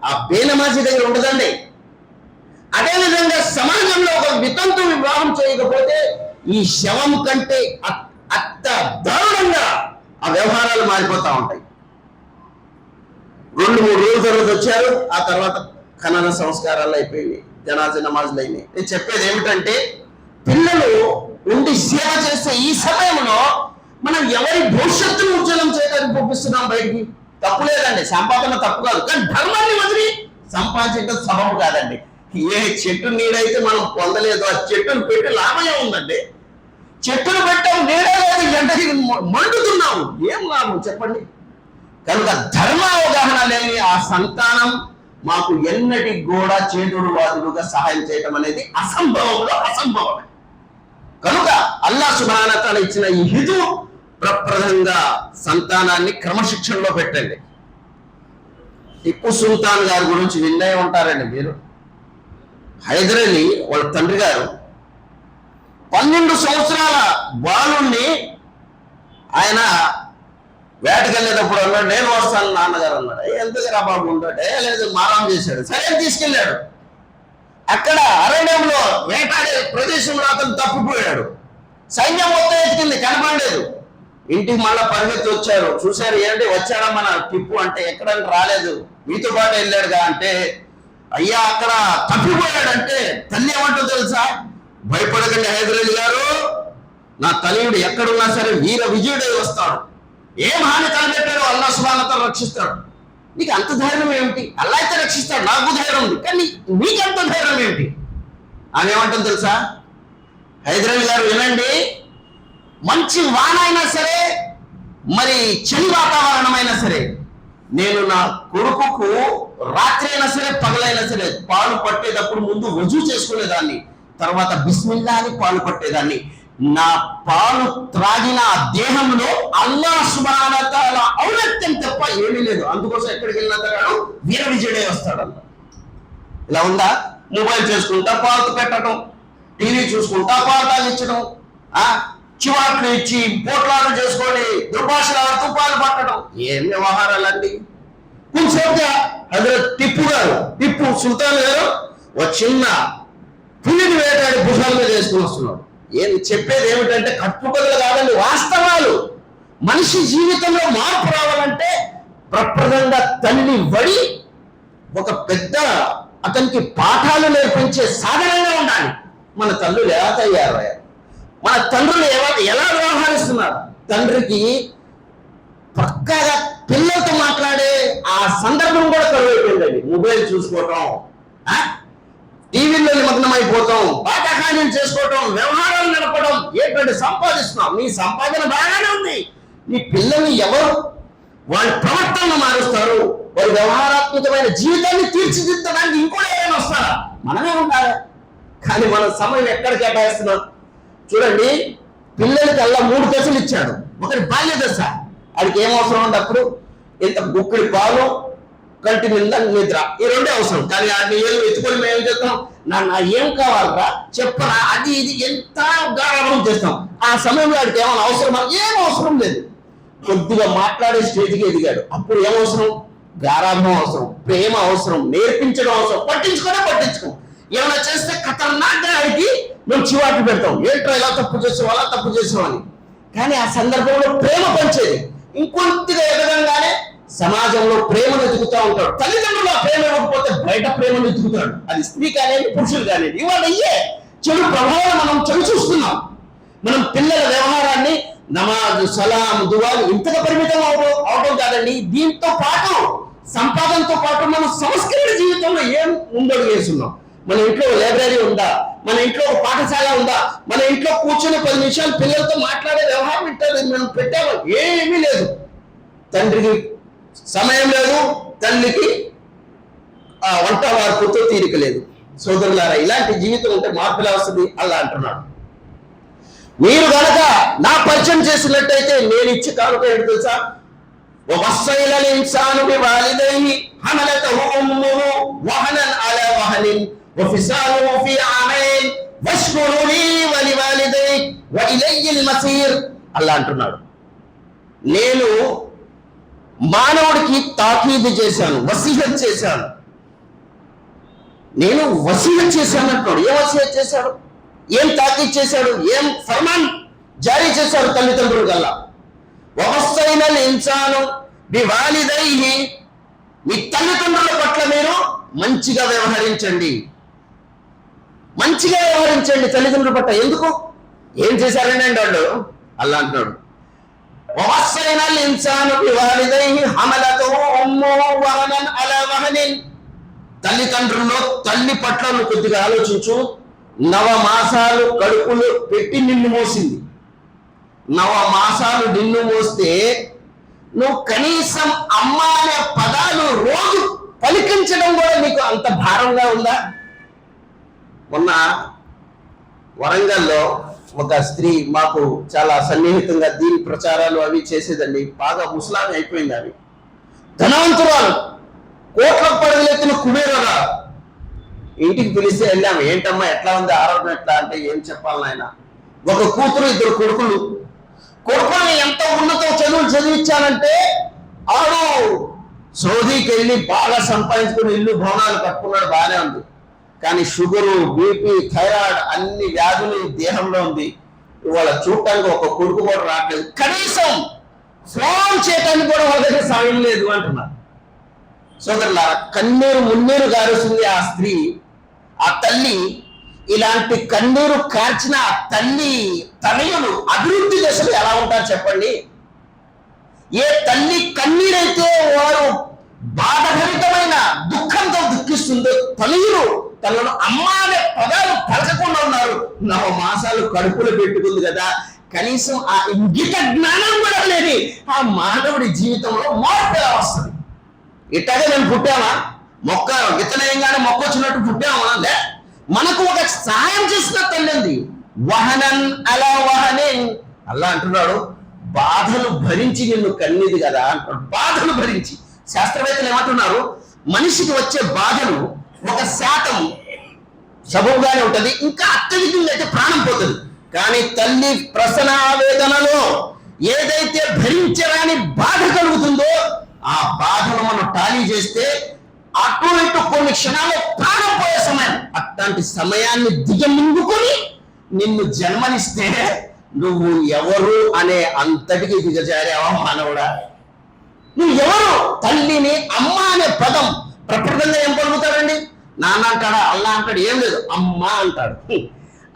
ఆ బేనమాజీ దగ్గర ఉండదండి. అదేవిధంగా సమాజంలో ఒక వితంతు వివాహం చేయకపోతే ఈ శవం కంటే అత్త దారుణంగా ఆ వ్యవహారాలు మారిపోతా ఉంటాయి. 2-3 రోజుల తర్వాత వచ్చారు, ఆ తర్వాత ఖనన సంస్కారాలు అయిపోయినాయి, జనాజా నమాజులు అయినాయి. నేను చెప్పేది ఏమిటంటే, పిల్లలు ఉండి సేవ చేస్తే ఈ సమయంలో మనం ఎవరి భవిష్యత్తును ఉజ్వలం చేయడానికి పంపిస్తున్నాం బయటికి. తప్పు లేదండి, సంపాదన తప్పు కాదు, కానీ ధర్మాన్ని వదిలి సంపాదించడం సబబు కాదండి. ఏ చెట్టు నీడైతే మనం పొందలేదు, ఆ చెట్టును పెట్టి లాభం ఉందండి. చెట్టును పెట్టావు, నీడే లేదు, ఎండకి మండుతున్నావు, ఏం లాభం చెప్పండి? కనుక ధర్మ అవగాహన లేని ఆ సంతానం మాకు ఎన్నటికి కూడా చేదుడు వాదుడుగా సహాయం చేయటం అనేది అసంభవంలో అసంభవమే. కనుక అల్లాహ్ సుబ్హానహు వ తఆలా ఇచ్చిన ఈ హిదు ప్రప్రదంగా సంతానాన్ని క్రమశిక్షణలో పెట్టండి. టిప్పు సుల్తాన్ గారి గురించి విన్నే ఉంటారండి మీరు. హైదర్ అలీ వాళ్ళ తండ్రి గారు 12 సంవత్సరాల బాలుణ్ణి ఆయన వేటకెళ్ళేటప్పుడు అన్నాడు, నేను వస్తాను నాన్నగారు అన్నాడు. ఎందుకురా బాబు ఉంటాడే, లేదు మారం చేశాడు. సరే తీసుకెళ్ళాడు. అక్కడ అరణ్యంలో వేటాడే ప్రదేశంలో అతను తప్పిపోయాడు. సైన్యం మొత్తం ఎత్తుకుంది, కనపడలేదు. ఇంటికి మళ్ళా పరిగెత్తి వచ్చారు. చూశారు, ఏంటి వచ్చాడా మన టిప్పు అంటే, ఎక్కడానికి రాలేదు, మీతో పాటు వెళ్ళాడుగా అంటే, అయ్యా అక్కడ తప్పిపోయాడంటే తల్లి ఏమంటో తెలుసా? భయపడకండి హైదర్ అలీ గారు, నా తనయుడు ఎక్కడున్నా సరే వీర విజయుడై వస్తాడు. ఏం హాని తలపెట్టాడో అల్లాహ్ సుబ్హానహు వ తఆలా రక్షిస్తాడు. నీకు అంత ధైర్యం ఏమిటి? అల్లాహ్ అయితే రక్షిస్తాడు, నాకు ధైర్యం ఉంది, కానీ నీకు అంత ధైర్యం ఏమిటి? ఆమె ఏమంటుంది తెలుసా? హైదర్ అలీ గారు వినండి, మంచి వాన అయినా సరే, మరి చలి వాతావరణమైనా సరే, నేను నా కొడుకుకు రాత్రి అయినా సరే పగలైనా సరే పాలు పట్టేటప్పుడు ముందు వజూ చేసుకునేదాన్ని, తర్వాత బిస్మిల్లా అని పాలు పట్టేదాన్ని. నా పాలు త్రాగిన దేహంలో అల్లాహ్ సుబ్హానహు వ తఆలా ఔన్నత్యం తప్ప ఏమీ లేదు. అందుకోసం ఎక్కడికి వెళ్ళినా తగాడు వీర విజయుడే వస్తాడు అన్న. ఇలా ఉందా? మొబైల్ చేసుకుంటా పాలు పెట్టడం, టీవీ చూసుకుంటా పాలు తాగించడం, చివాట్లు ఇచ్చి పోట్లాలు చేసుకొని దుర్భాషలాడుతూ పాలు పట్టడం, ఏం వ్యవహారాలండి? కొంచెంసేపుగా హజరత్ టిప్పు సుల్తాన్ గారు ఒక చిన్న పులిని వేటాడి భుజాల మీద వేసుకుని వస్తున్నాడు. ఏం చెప్పేది ఏమిటంటే కట్టుకథలు కాదండి, వాస్తవాలు. మనిషి జీవితంలో మార్పు రావాలంటే ప్రప్రదంగా తల్లి వడి ఒక పెద్ద అతనికి పాఠాలు నేర్పించే సాధనంగా ఉండాలి. మన తల్లులు ఎలా తయారయ్యారు, మన తండ్రులు ఎలా వ్యవహరిస్తున్నారు? తండ్రికి పక్కాగా పిల్లలతో మాట్లాడే ఆ సందర్భం కూడా కరువైపోయిందండి. మొబైల్ చూసుకోవటం, టీవీలో నిమగ్నమైపోతాం, పాఠకార్యం చేసుకోవటం, వ్యవహారాలు నడపడం. ఏంటంటే సంపాదిస్తున్నాం, నీ సంపాదన బాగానే ఉంది, నీ పిల్లల్ని ఎవరు వాళ్ళ ప్రవర్తనను మారుస్తారు, వారి వ్యవహారాత్మకమైన జీవితాన్ని తీర్చిదిద్దడానికి ఇంకోటి ఏమైనా వస్తారా? మనమే ఉండాలి. కానీ మన సమయం ఎక్కడ కేటాయిస్తున్నాం చూడండి. పిల్లలకి అలా 3 దశలు ఇచ్చాడు. ఒకటి బాల్య దశ, వాడికి ఏం అవసరం ఉంది? అప్పుడు ఇంత గుక్కిడి పాలు, కంటి నిండా నిద్ర, ఈ 2 అవసరం. కానీ ఆ ఏళ్ళు ఎత్తుకొని మేము ఏం చేస్తాం? నాన్న ఏం కావాలరా చెప్పరా, అది ఇది ఎంత గారాబం చేస్తాం. ఆ సమయంలో వాడికి ఏమైనా అవసరమా? ఏం అవసరం లేదు. కొద్దిగా మాట్లాడే స్టేజ్కి ఎదిగాడు, అప్పుడు ఏమవసరం? గారాబం అవసరం, ప్రేమ అవసరం, నేర్పించడం అవసరం. పట్టించుకో. ఏమైనా చేస్తే ఖతర్నాక్గా ఆడికి మేము చివాట్లు పెడతాం, ఏంట్రా ఇలా తప్పు చేసావు, అలా తప్పు చేసావు అని. కానీ ఆ సందర్భంలో ప్రేమ పంచేది. ఇంకొద్దిగా ఎదగంగానే సమాజంలో ప్రేమను ఎదుగుతూ ఉంటాడు. తల్లిదండ్రులు ఆ ప్రేమ ఇవ్వకపోతే బయట ప్రేమను ఎదుగుతాడు. అది స్త్రీ కానివ్వండి, పురుషులు కానివ్వండి. ఇవాళ చెడు ప్రభావం మనం చవి చూస్తున్నాం. మనం పిల్లల వ్యవహారాన్ని నమాజ్, సలాం, దువాలు ఇంతగా పరిమితం అవడం కాదండి. దీంతో పాటు సంపాదనతో పాటు మనం సంస్కరణ జీవితంలో ఏం ముందడుగు వేస్తున్నాం? మన ఇంట్లో లైబ్రరీ ఉందా? మన ఇంట్లో ఒక పాఠశాల ఉందా? మన ఇంట్లో కూర్చొని 10 నిమిషాలు పిల్లలతో మాట్లాడే వ్యవహారం ఇంటర్ మనం పెట్టాము? ఏమీ లేదు. తండ్రికి సమయం లేదు, తల్లికి వంట వార్పుతో తీరిక లేదు. సోదరులారా, ఇలాంటి జీవితం ఉంటే మార్పు ఎలా వస్తుంది? అలా అంటున్నాడు. మీరు కనుక నా పరిచయం చేసినట్టయితే నేను ఇచ్చి కానుక ఏంటి తెలుసా? ووصينا الإنسان بوالديه حملته أمه وهنا على وهن وفصاله في عامين واشكر لي ولوالديك وإلي المصير. అల్లా అంటున్నాడు, నేను మానవుడికి తాకీదు చేశాను, వసీహత్ చేశాను. నేను వసీహత్ చేశాను అంటున్నాడు. ఏం వసీహత్ చేశాడు? ఏం తాకీదు చేశాడు? ఏం ఫర్మాన్ జారీ చేశాడు తల్లిదండ్రులు గల్లా? వవస్సైనల్ ఇన్సాను బివాలిదైహి, మీ తల్లిదండ్రుల పట్ల మీరు మంచిగా వ్యవహరించండి. మంచిగా వ్యవహరించండి తల్లిదండ్రుల పట్ల. ఎందుకు? ఏం చేశారండి వాళ్ళు? అల్లా అంటున్నాడు, వవస్సైనల్ ఇన్సాను బివాలిదైహి హమలతుహు ఉమ్ముహు వహనన్ అలా వహనిన్. తల్లిదండ్రుల్లో తల్లి పట్ల నువ్వు కొద్దిగా ఆలోచించు. 9 మాసాలు కడుపులో పెట్టి నిన్ను మోసింది. 9 మాసాలు నిన్ను మోస్తే నువ్వు కనీసం అమ్మ అనే పదాలు రోజు పలికించడం కూడా నీకు అంత భారంగా ఉందా? మొన్న వరంగల్లో ఒక స్త్రీ మాకు చాలా సన్నిహితంగా దీని ప్రచారాలు అవి చేసేదండి. బాగా ముసలామి అయిపోయింది. అవి ధనవంతురాలు, కోట్ల పరుగులెత్తిన కుబేరుగా. ఇంటికి పిలిస్తే వెళ్ళాము. ఏంటమ్మా ఎట్లా ఉంది ఆరోగ్యం ఎట్లా అంటే, ఏం చెప్పాలి నాయన, ఒక కూతురు 2 కొడుకులు. కొడుకుని ఎంత ఉన్నత చదువులు చదివించాలంటే ఆడు సౌదీకి వెళ్ళి బాగా సంపాదించుకుని ఇల్లు భవనాలు కట్టుకున్నాడు, బాగానే ఉంది. కానీ షుగరు, బీపీ, థైరాయిడ్ అన్ని వ్యాధులు దేహంలో ఉంది. ఇవాళ చూడటానికి ఒక కొడుకు కూడా రావట్లేదు. కనీసం ఫోన్ చేయటానికి కూడా వాళ్ళ దగ్గర సమయం లేదు అంటున్నారు. సోదరుల కన్నీరు మున్నీరు గారుస్తుంది ఆ స్త్రీ, ఆ తల్లి. ఇలాంటి కన్నీరు కార్చిన ఆ తల్లి తనయులు అభివృద్ధి దశలు ఎలా ఉంటారు చెప్పండి? ఏ తల్లి కన్నీరైతే వారు బాధభరితమైన దుఃఖంతో దుఃఖిస్తుందో, తనయులు తనను అమ్మ అనే పదాలు పలకకుండా ఉన్నారు. 9 మాసాలు కడుపులో పెట్టుకుంది కదా, కనీసం ఆ ఇంగిత జ్ఞానం కూడా లేని ఆ మానవుడి జీవితంలో మార్పు ఎలా వస్తుంది? ఇట్లాగే మేము పుట్టామా? మొక్క విత్తనయంగానే మొక్క వచ్చినట్టు పుట్టామా? లే, మనకు ఒక సహాయం చేసిన తల్లి ఉంది. వహనన్ అలా వహనేన్ అల్లా అంటున్నాడు, బాధలు భరించి నిన్ను కన్నీది కదా అంటున్నాడు. బాధలు భరించి. శాస్త్రవేత్తలు ఏమంటున్నారు, మనిషికి వచ్చే బాధలు 1% సబబుగానే ఉంటది, ఇంకా అత్యధికంగా అయితే ప్రాణం పోతుంది. కానీ తల్లి ప్రసన ఆవేదనలో ఏదైతే భరించరాని బాధ కలుగుతుందో ఆ బాధను మనం టాలీ చేస్తే అటు ఇటు కొన్ని క్షణాల్లో ప్రాణం పోయే సమయం. అట్లాంటి సమయాన్ని దిగమింగుకొని నిన్ను జన్మనిస్తే నువ్వు ఎవరు అనే అంతటికి దిగజారావా మానవుడా? నువ్వు ఎవరు? తల్లిని అమ్మ అనే పదం ప్రకృతంగా ఏం పలుకుతాడండి? నాన్న అంటాడా? అల్లా అంటాడు? ఏం లేదు, అమ్మ అంటాడు.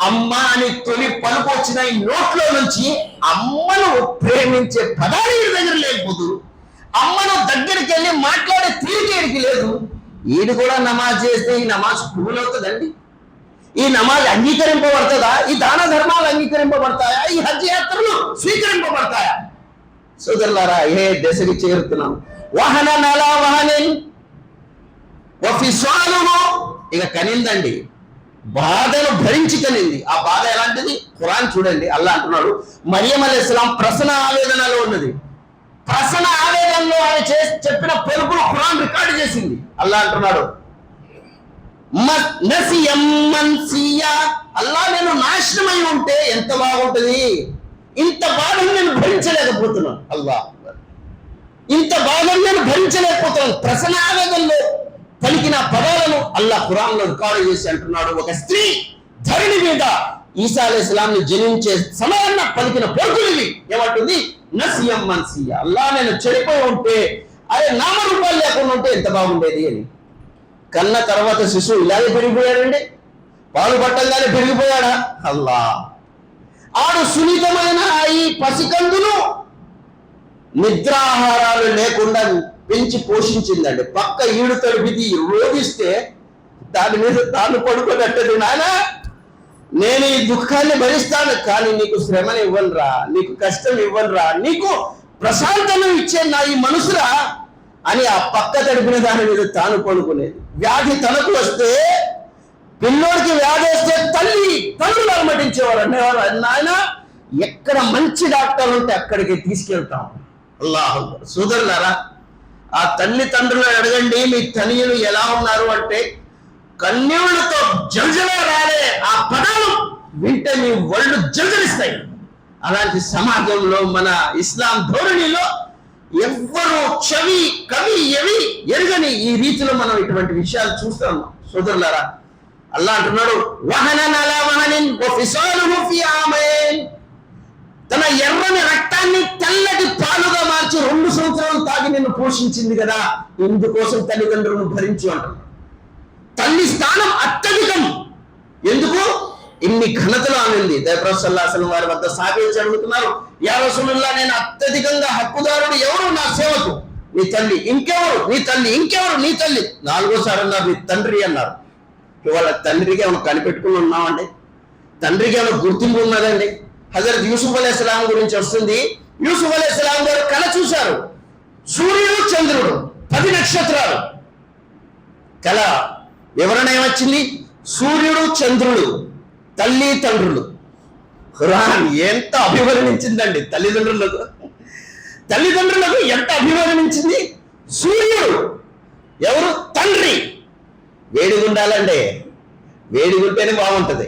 అమ్మ అని తొలి పలుకు వచ్చిన ఈ నోట్లో నుంచి అమ్మను ప్రేమించే పదాలు ఈ దగ్గర లేకపోదు. అమ్మను దగ్గరికి వెళ్ళి మాట్లాడే తీరికేడికి లేదు. ఈడు కూడా నమాజ్ చేస్తే ఈ నమాజ్ పువ్వులవుతుందండి? ఈ నమాజ్ అంగీకరింపబడుతుందా? ఈ దాన ధర్మాలు అంగీకరింపబడతాయా? ఈ హజ్ యాత్రలు స్వీకరింపబడతాయా? సోదరులారా, ఏ దశకి చేరుతున్నాం? వాహన నలా వాహనేన్ వఫిసాలుహు, ఇక కనిందండి, బాధను భరించి కనింది. ఆ బాధ ఎలాంటిది? ఖురాన్ చూడండి, అల్లా అంటున్నాడు, మరియం అలైహిస్సలాం ప్రసన ఆవేదనలో ఉన్నది. ప్రసన ఆవేదనలో ఆయన చెప్పిన పలుకులు ఖురాన్ రికార్డు చేసింది. అల్లా అంటున్నాడు, అల్లా నేను నాశనమై ఉంటే ఎంత బాగుంటది, ఇంత బాధను నేను భరించలేకపోతున్నాను. అల్లా ఇంత బాధను నేను భరించలేకపోతున్నాను. ప్రసన ఆవేదనలో పలికిన పదాలను అల్లా ఖురాన్ లో రికార్డు చేసి అంటున్నాడు, ఒక స్త్రీ ధరణి మీద ఈసా అలైహిస్సలాం ని జనించే సమయాన్న పలికిన పలుకులు ఏమంటుంది? నసియం మన్సియా, అల్లా నేను చెడిపోయి ఉంటే, అరే నామరూపాలు లేకుండా ఉంటే ఎంత బాగుండేది అని. కన్న తర్వాత శిశువు ఇలాగే పెరిగిపోయాడండి? పాలు పట్టంగానే పెరిగిపోయాడా? అల్లా ఆడు సున్నితమైన ఈ పసికందును నిద్రాహారాలు లేకుండా పెంచి పోషించిందండి. పక్క ఈడు తడిపిది రోగిస్తే దాని మీద తాను పడుకోనట్టదు, నాయన నేను ఈ దుఃఖాన్ని భరిస్తాను, కానీ నీకు శ్రమని ఇవ్వనురా, నీకు కష్టం ఇవ్వనురా, నీకు ప్రశాంతను ఇచ్చే నా ఈ మనసురా అని ఆ పక్క తడిపిన దాని మీద తాను పడుకునేది. వ్యాధి తనకు వస్తే, పిల్లోడికి వ్యాధి వస్తే తల్లులు అలమటించేవారు. అనేవారు, నాయన ఎక్కడ మంచి డాక్టర్ ఉంటే అక్కడికి తీసుకెళ్తాం. అల్లాహ్ సోదరులారా, ఆ తల్లిదండ్రులు అడగండి మీ తనయులు ఎలా ఉన్నారు అంటే, కన్నీళ్లతో జల్జల రాలే ఆ పదాలు వింటే మీ ఒళ్ళు జల్జలిస్తాయి. అలాంటి సమాజంలో మన ఇస్లాం ధోరణిలో ఎవ్వరూ చెవి కవి ఎవి ఎరుగని ఈ రీతిలో మనం ఇటువంటి విషయాలు చూస్తాం. సోదరులారా, అల్లా అంటున్నాడు, తన ఎర్రని రక్తాన్ని తెల్లటి పాలుగా మార్చి 2 సంవత్సరాలు తాగి నిన్ను పోషించింది కదా, ఇందుకోసం తల్లిదండ్రులను భరించి అంటారు. తల్లి స్థానం అత్యధికం. ఎందుకు? ఇన్ని ఘనతలు ఆమెది. దైవప్రభు సల్లల్లాహు అలైహి వసల్లం వారి వద్ద సాబితు అడుగుతున్నారు, యా రసూలుల్లాహ్, నేను అత్యధికంగా హక్కుదారుడు ఎవరు నా సేవకు? నీ తల్లి. ఇంకెవరు? నీ తల్లి. ఇంకెవరు? నీ తల్లి. 4వసారి అన్నారు, నీ తండ్రి అన్నారు. ఇవాళ తండ్రికి ఏమైనా కనిపెట్టుకుని ఉన్నామండి? తండ్రికి ఏమైనా గుర్తింపు ఉన్నదండి? హజరత్ యూసుఫ్ అలైహిస్సలాం గురించి వస్తుంది. యూసుఫ్ అలైహిస్సలాం గారు కల చూశారు, సూర్యుడు చంద్రుడు 10 నక్షత్రాలు. కల వివరణ ఏమొచ్చింది? సూర్యుడు చంద్రుడు తల్లి తండ్రులు. ఖురాన్ ఎంత అభివర్ణించిందండి తల్లిదండ్రులకు ఎంత అభివర్ణించింది. సూర్యుడు ఎవరు? తండ్రి. వేడిగా ఉండాలండి, వేడిగుంటేనే బాగుంటది.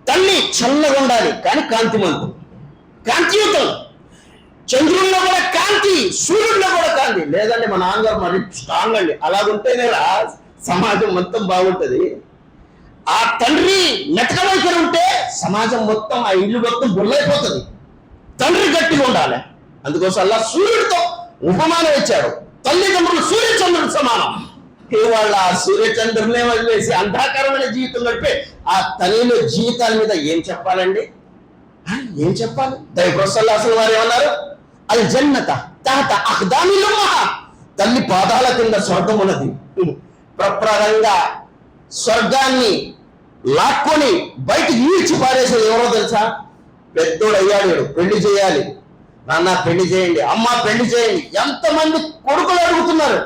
తల్లి చల్లగా ఉండాలి కానీ కాంతియుతం. చంద్రుల్లో కూడా కాంతి, సూర్యుల్లో కూడా కాంతి. లేదండి మా నాన్నగారు మరి స్ట్రాంగ్ అండి, అలాగుంటేనే సమాజం మొత్తం బాగుంటది. ఆ తండ్రి మెతకవైఖరి ఉంటే సమాజం మొత్తం, ఆ ఇల్లు మొత్తం బుర్రైపోతుంది. తండ్రి గట్టిగా ఉండాలి. అందుకోసం అల్లా సూర్యుడితో ఉపమానం ఇచ్చాడు. తల్లిదండ్రులు సూర్యచంద్రుడు సమానం. వాళ్ళ సూర్యచంద్రులనే వదిలేసి అంధాకరమైన జీవితం గడిపే ఆ తల్లిలో జీవితాల మీద ఏం చెప్పాలండి? ఏం చెప్పాలి? దైవసల్లాసన వారు ఏమన్నారు? అల్ జన్నత తహత అఖ్దామిల్ ఉమ్మహ, తల్లి పాదాల కింద స్వర్గం ఉన్నది. ప్రప్రదంగా స్వర్గాన్ని లాక్కొని బయటికి ఈడ్చి పారేసేది ఎవరో తెలుసా? పెద్దోడు అయ్యాడు, పెళ్లి చేయాలి, నాన్న పెళ్లి చేయండి, అమ్మ పెళ్లి చేయండి. ఎంతమంది కొడుకులు అడుగుతున్నారు,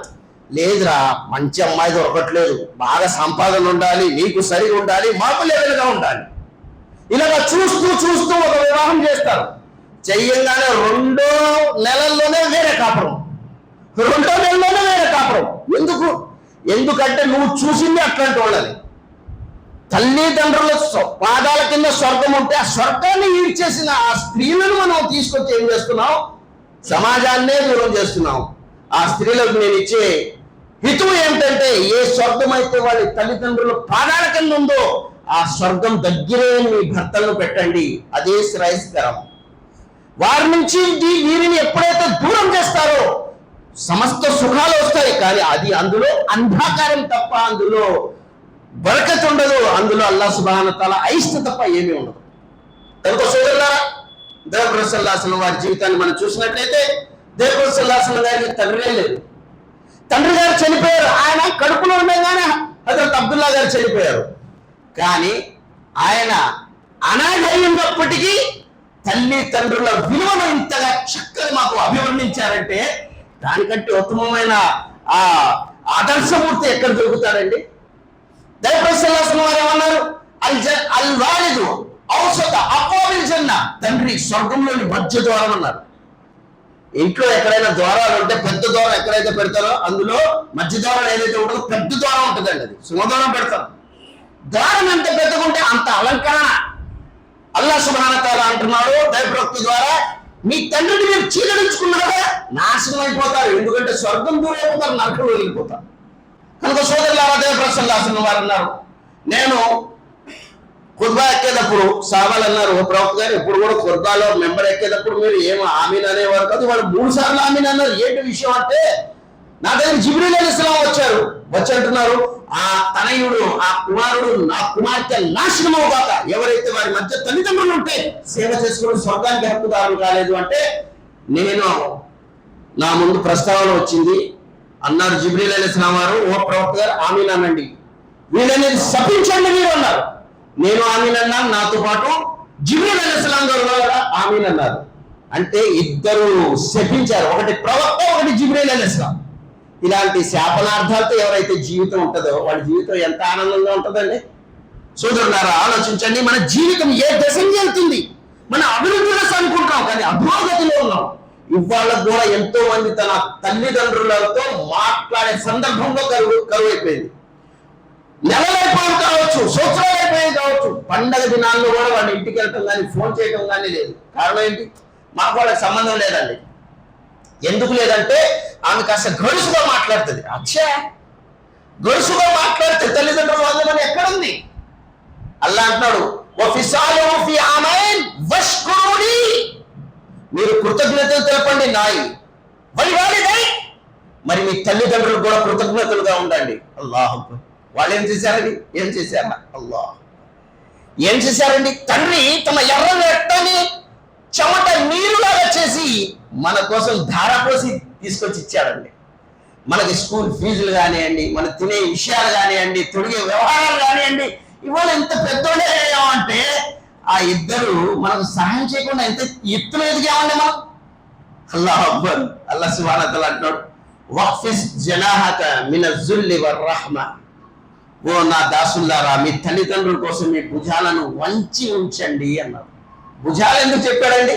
లేదురా మంచి అమ్మాయి దొరకట్లేదు, బాగా సంపాదన ఉండాలి, నీకు సరిగా ఉండాలి, మాకు లెవెల్గా ఉండాలి. ఇలాగా చూస్తూ ఒక వివాహం చేస్తారు. చెయ్యంగానే 2 నెలల్లోనే వేరే కాపురం. ఎందుకంటే నువ్వు చూసింది అట్లాంటి వాళ్ళని. తల్లిదండ్రుల పాదాల కింద స్వర్గం ఉంటే ఆ స్వర్గాన్ని ఈడ్చేసిన ఆ స్త్రీలను మనం తీసుకొచ్చి ఏం చేస్తున్నాం? సమాజాన్నే దూరం చేస్తున్నాం. ఆ స్త్రీలకు నేను ఇచ్చే హితువు ఏమిటంటే, ఏ స్వర్గం అయితే వాళ్ళ తల్లిదండ్రుల పాదాల కింద ఉందో ఆ స్వర్గం దగ్గరే మీ భర్తలను పెట్టండి, అదే శ్రేయస్కరం. వారి నుంచి వీరిని ఎప్పుడైతే దూరం చేస్తారో సమస్త సుఖాలు వస్తాయి, కానీ అది అందులో అంధకారం తప్ప అందులో బరకత్ ఉండదు, అందులో అల్లాహ్ సుబ్హానహు వ తఆలా అయిష్ట తప్ప ఏమీ ఉండదు. దాంతో సోదరులారా, దేవుడు సల్లల్లాహు అలైహి వసల్లం వారి జీవితాన్ని మనం చూసినట్లయితే దేవుడు సల్లల్లాహు అలైహి వసల్లం గారికి తండ్రే లేదు. తండ్రి గారు చనిపోయారు, ఆయన కడుపులో ఉండగానే హజరత్ అబ్దుల్లా గారు చనిపోయారు. కానీ ఆయన అనాథ అయినప్పటికీ తల్లిదండ్రుల విలువను ఇంతగా చక్కగా మాకు అభివర్ణించారంటే దానికంటే ఉత్తమమైన ఆ ఆదర్శమూర్తి ఎక్కడ దొరుకుతారండి? దైవప్రవక్త సల్లల్లాహు అలైహి వసల్లం ఏమన్నారు? అల్ వాలిదు ఔసత అబ్వాబిల్ జన్నా, తండ్రి స్వర్గంలోని మధ్య ద్వారం అన్నారు. ఇంట్లో ఎక్కడైనా ద్వారాలు ఉంటే పెద్ద ద్వారం ఎక్కడైతే పెడతారో అందులో మధ్య ద్వారం ఏదైతే ఉంటుందో పెద్ద ద్వారం ఉంటుందండి, అది సింహద్వారం పెడతారు. ద్వారం ఎంత పెద్దగా ఉంటే అంత అలంకరణ. అల్లాహ్ సుబ్హానహు వ తఆలా అంటున్నాడు దైవప్రవక్త ద్వారా, మీ తండ్రిని మీరు చీకరించుకున్నారా నాశనం అయిపోతారు, ఎందుకంటే స్వర్గం దూరం అయిపోతారు, నరకం వెళ్ళిపోతారు. కనుక సోదరులారా, దైవప్రవక్త సల్లల్లాహు అలైహి వసల్లం వారు అన్నారు, నేను ఖుత్బా ఎక్కేటప్పుడు సాహాబాలు అన్నారు, ఓ ప్రవక్త గారు ఎప్పుడు కూడా ఖుత్బాలో మెంబర్ ఎక్కేటప్పుడు మీరు ఏమో ఆమీన్ అనేవారు కాదు, వాళ్ళు 3 సార్లు ఆమీన్ అన్నారు. ఏంటి విషయం అంటే, నా దగ్గర జిబ్రీల్ అలైహిస్సలాం వచ్చి అంటున్నారు, ఆ తనయుడు, ఆ కుమారుడు, నా కుమార్తె నాశనం అవగాక, ఎవరైతే వారి మధ్య తల్లిదండ్రులు ఉంటే సేవ చేసుకుని స్వర్గానికి హక్కుదారులు కాలేదు అంటే, నేను నా ముందు ప్రస్తావన వచ్చింది అన్నారు జిబ్రీల్ అలైహిస్సలాం వారు, ఓ ప్రవక్త గారు ఆమీన్ అనండి, వీళ్ళని శపించండి మీరు అన్నారు. నేను ఆమీన్ అన్నాను, నాతో పాటు జిబ్రీల్ అలైహిస్సలాం గారు కూడా ఆమీన్ అన్నారు. అంటే ఇద్దరు శపించారు, ఒకటి ప్రవక్త, ఒకటి జిబ్రీల్ అలైహిస్సలాం. ఇలాంటి శాపనార్థాలతో ఎవరైతే జీవితం ఉంటుందో వాళ్ళ జీవితం ఎంత ఆనందంగా ఉంటుందండి. సోదరులారా, ఆలోచించండి, మన జీవితం ఏ దశకి వెళ్తుంది? మన అభివృద్ధి దశ అనుకుంటాం, కానీ అధోగతిలో ఉన్నాం. ఇవాళ కూడా ఎంతో మంది తన తల్లిదండ్రులతో మాట్లాడే సందర్భంలో కరువు అయిపోయింది. నెలలైపోయి కావచ్చు, సంవత్సరాలు అయిపోయి కావచ్చు, పండగ దినాల్లో కూడా వాళ్ళ ఇంటికి వెళ్ళటం కానీ ఫోన్ చేయటం కానీ లేదు. కారణం ఏంటి? మాకు వాళ్ళకి సంబంధం లేదండి. ఎందుకు లేదంటే ఆమె కాస్త గడుసుగా మాట్లాడుతుంది. అచ్చా, గడుసుగా మాట్లాడితే తల్లిదండ్రుల వందమని ఎక్కడుంది? అల్లాహ్ అంటున్నాడు, మీరు కృతజ్ఞతలు తెలపండి నాయి వలివాలిదై, మరి మీ తల్లిదండ్రులు కూడా కృతజ్ఞతలుగా ఉండండి. అల్లాహ్ అక్బర్. వాళ్ళు ఏం చేశారా? అల్లాహ్ ఏం చేశారండి? తండ్రి తమ ఎర్ర రక్తాన్ని చెమట నీరులాగా చేసి మన కోసం ధారపోసి తీసుకొచ్చి ఇచ్చాడండి. మనకి స్కూల్ ఫీజులు కానివ్వండి, మన తినే విషయాలు కానివ్వండి, తొడిగే వ్యవహారాలు కానివ్వండి, ఇవాళ ఇంత పెద్దోడే అంటే ఆ ఇద్దరు మనకు సహాయం చేయకుండా ఎంత ఎత్తులో ఎదిగామండి మనం. అల్లాహ్ అక్బర్. అల్లాహ్ సుబ్హానహు వ తఆలా అంటాడు, వక్ఫిస్ జనాహక మినజ్జుల్లి వర్-రహ్మ. ఓ నా దాసుల్లారా, మీ తల్లిదండ్రుల కోసం మీ భుజాలను వంచి ఉంచండి అన్నారు. భుజాలు ఎందుకు చెప్పాడండి?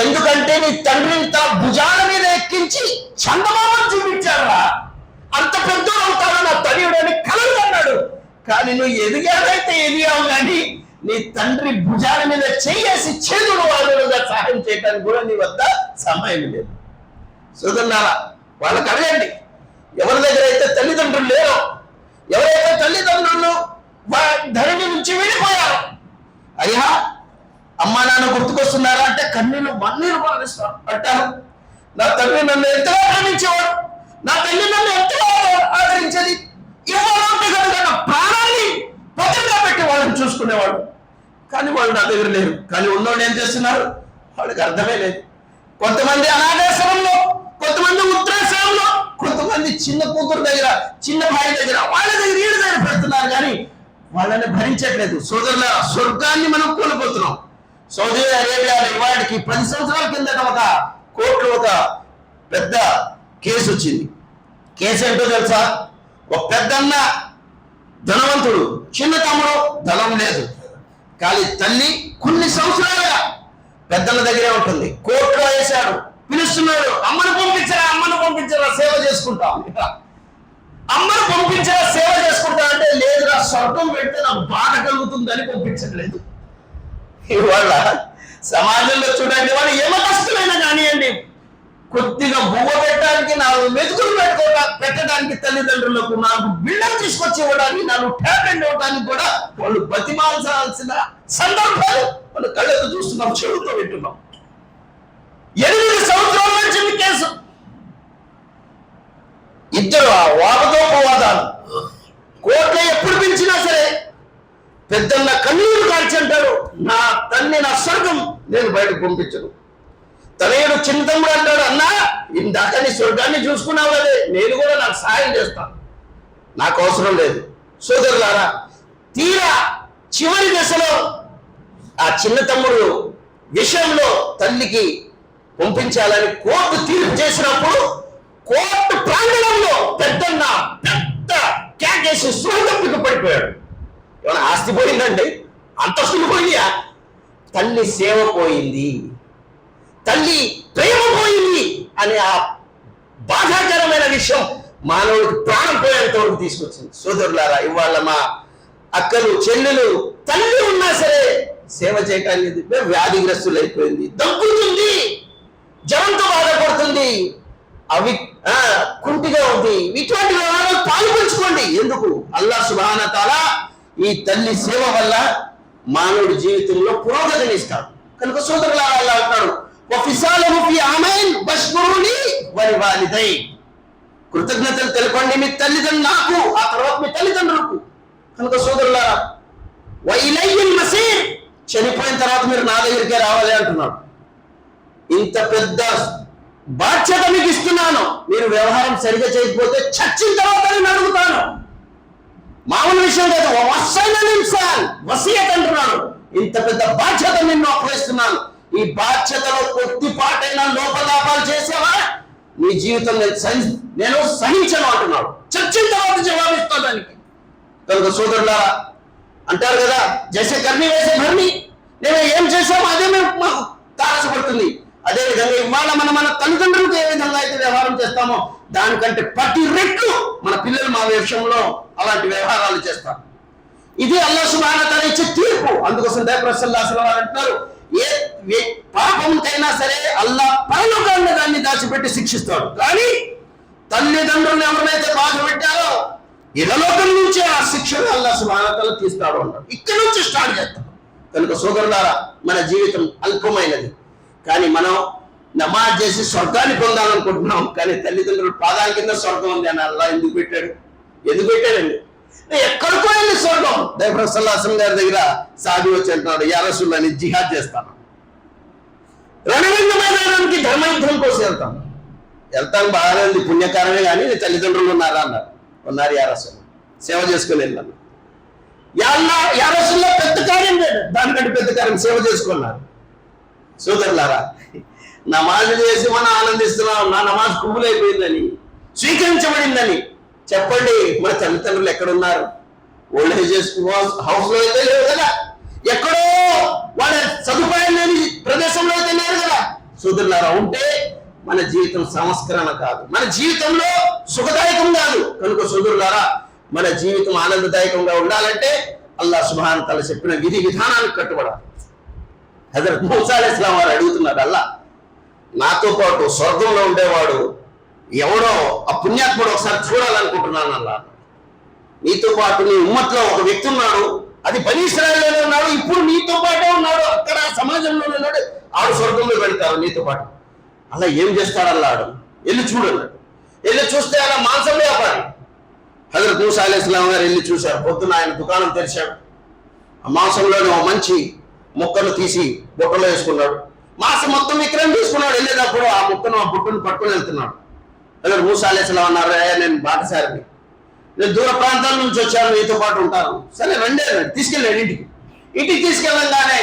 ఎందుకంటే నీ తండ్రిని తన భుజాల మీద ఎక్కించి చందమామను చూపించారా, అంత పెద్ద అవుతాడు నా తనయుడు అని కలలు అన్నాడు. కానీ నువ్వు ఎదిగాడైతే ఎదిగావు, కానీ నీ తండ్రి భుజాల మీద చేసి చేదుడు వాళ్ళుగా సహాయం చేయడానికి కూడా నీ వద్ద సమయం లేదు. సోదరులారా, వాళ్ళకి అడగండి, ఎవరి దగ్గర అయితే తల్లిదండ్రులు లేరో, ఎవరైతే తల్లిదండ్రులు ధరణి నుంచి వెళ్ళిపోయారు, అయ్యా అమ్మా నాన్న గుర్తుకొస్తున్నారా అంటే కన్నీళ్ళు మన్నీరు పాలిస్తారు అంటారు. నా తండ్రి నన్ను ఎంతగా ప్రేమించేవాడు, నా తల్లి నన్ను ఎంతగా ఆదరించేది, ఇవ్వాలంటే కనుక నా ప్రాణాన్ని పత్రిగా పెట్టి వాళ్ళని చూసుకునేవాడు. కానీ వాళ్ళు నా దగ్గర లేరు. కానీ ఉన్నవాళ్ళు ఏం చేస్తున్నారు, వాళ్ళకి అర్థమే లేదు. కొంతమంది అనాథాశ్రమంలో, కొంతమంది వృద్ధాశ్రమంలో, కొంతమంది చిన్న కూతురు దగ్గర, చిన్న భార్య దగ్గర, వాళ్ళ దగ్గర వీళ్ళ దగ్గర పెడుతున్నారు, కానీ వాళ్ళని భరించట్లేదు. సోదరుల స్వర్గాన్ని మనం కోల్పోతున్నాం. సౌదీ అరేబియాలో ఇవాటికి 10 సంవత్సరాల కిందట ఒక కోర్టులో ఒక పెద్ద కేసు వచ్చింది. కేసు ఏంటో తెలుసా? ఒక పెద్దన్న ధనవంతుడు, చిన్న తమ్ముడు ధనం లేదు, కానీ తల్లి కొన్ని సంవత్సరాలుగా పెద్దన్న దగ్గరే ఉంటుంది. కోర్టులో వేశాడు, పిలుస్తున్నాడు, అమ్మను పంపించరా సేవ చేసుకుంటాం, అమ్మను పంపించరా సేవ చేసుకుంటా అంటే, లేదురా స్వర్గం పెడితే నాకు బాధ కలుగుతుందని పంపించట్లేదు. ఇవాళ సమాజంలో చూడండి, వాళ్ళు ఏ మతస్థులైనా కానివ్వండి, కొద్దిగా బువ్వ పెట్టడానికి, 4 మెతుకులు పెట్టడానికి తల్లిదండ్రులకు 4 బిళ్ళలు తీసుకొచ్చి ఇవ్వడానికి, 4 ట్యాబ్లెట్ ఇవ్వడానికి కూడా వాళ్ళు బతిమాల్సాల్సిన సందర్భాలు వాళ్ళు కళ్ళతో చూస్తున్నాం, చెవుతో వింటున్నాం. 8 సంవత్సరాల నుంచి కేసు. ఇద్దరు వాదోపవాదాలు. కోర్టులో ఎప్పుడు పిలిచినా సరే పెద్దన్న కన్నీరు కాల్చి అంటారు, నా తల్లి నా స్వర్గం నేను బయటకు పంపించను. తనయుడు చిన్న తమ్ముడు అంటాడు, అన్నా ఇందాక నీ స్వర్గాన్ని చూసుకున్నావు కదే, నేను కూడా నాకు సహాయం చేస్తాను, నాకు అవసరం లేదు. సోదరులారా, తీరా చివరి దశలో ఆ చిన్న తమ్ముడు విషయంలో తల్లికి పంపించాలని కోర్టు తీర్పు చేసినప్పుడు, కోర్టు ప్రాంగణంలో పెద్దన్న పెద్ద కేకేసి స్వర్గంకి పడిపోయాడు. ఏమైనా ఆస్తి పోయిందండి? అంతస్తులు పోయిందా? తల్లి సేవ పోయింది, తల్లి ప్రేమ పోయింది అనే ఆ బాధాకరమైన విషయం మానవుడికి ప్రాణం పోయేంత వరకు తీసుకొచ్చింది. సోదరులారా, ఇవాళ మా అక్కలు చెల్లెలు తల్లి ఉన్నా సరే సేవ చేయటానికి వ్యాధిగ్రస్తులు అయిపోయింది, దగ్గుతుంది, జ్వరంతో బాధపడుతుంది, అవి కుంటిగా ఉంది. ఇటువంటి వ్యవహారాలు పాల్పంచుకోండి. ఎందుకు? అల్లాహ్ సుబ్హానహు వ తఆలా ఈ తల్లి సేవ వల్ల మానవుడి జీవితంలో పురోగతిని ఇస్తాడు. కనుక సోదరులారా, అల్లాహ్ అంటాడు, వఫిసాలహు ఫీ ఆమైన్ వష్కురుని వలివాలిదై. కృతజ్ఞతలు తెలపండి మీ తల్లిదండ్రులు నాకు, ఆ తర్వాత మీ తల్లిదండ్రులకు. కనుక సోదరులారా, వఇలయ్యిల్ మసీర్, చనిపోయిన తర్వాత మీరు నా దగ్గరికే రావాలి అంటున్నాడు. ఇంత పెద్ద బాధ్యత మీకు ఇస్తున్నాను, మీరు వ్యవహారం సరిగా చేయకపోతే చచ్చిన తర్వాత నేను అడుగుతాను. మామూలు విషయం లేదు. వసియత్ అంటున్నాడు. ఇంత పెద్ద బాధ్యత నిన్ను అప్పగిస్తున్నాను, ఈ బాధ్యతలో కొద్దిపాటైనా లోపలాపాలు చేసావా నీ జీవితం నేను సహించను అంటున్నాడు. చచ్చిన తర్వాత జవాబిస్తా దానికి. కనుక సోదరులారా, అంటారు కదా, జైసే కర్ణి వేసే భర్ణి, నేను ఏం చేసామో అదే మాకు తారసపడుతుంది. అదేవిధంగా ఇవాళ మన తల్లిదండ్రులకు ఏ విధంగా అయితే వ్యవహారం చేస్తామో దానికంటే 10 రెట్లు మన పిల్లలు మా విషయంలో అలాంటి వ్యవహారాలు చేస్తారు. ఇది అల్లాహ్ సుబ్హానహు వ తఆలా ఇచ్చే తీర్పు. అందుకోసం ప్రవక్త సల్లల్లాహు అలైహి వసల్లం అంటారు, ఏ పాపంకైనా సరే అల్లాహ్ పరలోకంలో దాన్ని దాచిపెట్టి శిక్షిస్తాడు, కానీ తల్లిదండ్రులను ఎవరైతే బాధ పెట్టారో ఇహలోకం నుంచే ఆ శిక్షను అల్లాహ్ సుబ్హానహు వ తఆలా తీస్తాడు అంటారు. ఇక్కడ నుంచి స్టార్ట్ చేస్తాం. కనుక సోదరులారా, మన జీవితం అల్పమైనది, కానీ మనం నమాజ్ చేసి స్వర్గాన్ని పొందాలనుకుంటున్నాం. కానీ తల్లిదండ్రుల పాదాల కింద స్వర్గం ఉంది అని అల్లాహ్ ఎందుకు పెట్టాడండి? ఎక్కడికో వెళ్ళి స్వర్గం. ప్రవక్త సల్లల్లాహు అలైహి వసల్లం గారి దగ్గర సాధు వచ్చి అంటున్నాడు, యా రసూలల్లాహ్, నేను జిహాద్ చేస్తాను, రణరంగ మైదానానికి ధర్మయుద్ధం కోసం వెళ్తాను బాగానే ఉంది, పుణ్యకారమే, కానీ తల్లిదండ్రులు ఉన్నారా అన్నారు. ఉన్నారు యా రసూలల్లాహ్, సేవ చేసుకుని వెళ్ళాను. యా అల్లా యా రసూలుల్లాహ్ పెద్ద కార్యం లేదు, దానికంటే పెద్ద కార్యం సేవ చేసుకున్నారు. సోదరులారా, నమాజ్ చేసి మనం ఆనందిస్తున్నాం, నా నమాజ్ కుబులైపోయిందని, స్వీకరించబడిందని. చెప్పండి, మన తల్లిదండ్రులు ఎక్కడున్నారు? ఓల్డ్ ఏజ్ హౌస్ లో అయితే లేవు కదా, ఎక్కడో వాళ్ళ సదుపాయం లేని ప్రదేశంలో అయితే లేరు కదా. సోదరులారా, ఉంటే మన జీవితం సంస్కరణ కాదు, మన జీవితంలో సుఖదాయకం కాదు. కనుక సోదరులారా, మన జీవితం ఆనందదాయకంగా ఉండాలంటే అల్లాహ్ సుబ్హానహు వ తఆలా చెప్పిన విధి విధానానికి కట్టుబడాలి. హజరత్ మూసా అలైహిస్సలాం వారు అడుగుతున్నారు, అల్లా నాతో పాటు స్వర్గంలో ఉండేవాడు ఎవడో ఆ పుణ్యాత్ముడు ఒకసారి చూడాలనుకుంటున్నాను అల్లా. నీతో పాటు నీ ఉమ్మట్లో ఒక వ్యక్తి ఉన్నాడు, అది బనీ ఇశ్రాయేలులోనే ఉన్నాడు, ఇప్పుడు నీతో పాటే ఉన్నాడు, అక్కడ సమాజంలోనే ఉన్నాడు, ఆడు స్వర్గంలో వెళ్తారు నీతో పాటు. అలా ఏం చేస్తాడల్లా ఆడు, వెళ్ళి చూడన్నాడు. వెళ్ళి చూస్తే అలా మాంసం వ్యాపారి. హజరత్ మూసా అలైహిస్సలాం గారు వెళ్ళి చూశారు. పొద్దున ఆయన దుకాణం తెరిచాడు. ఆ మాంసంలోని ఒక మంచి ముక్కను తీసి బుట్టలో వేసుకున్నాడు. మాంసం మొత్తం విక్రయం తీసుకున్నాడు. వెళ్ళేటప్పుడు ఆ ముక్కను ఆ బుట్టను పట్టుకుని వెళ్తున్నాడు. హజరత్ మూసా అలైహిస్సలాం అన్నారు, నేను బాటసారిని, నేను దూర ప్రాంతాల నుంచి వచ్చాను, మీతో పాటు ఉంటాను. సరే రండి, తీసుకెళ్ళాడు ఇంటికి. ఇంటికి తీసుకెళ్ళంగానే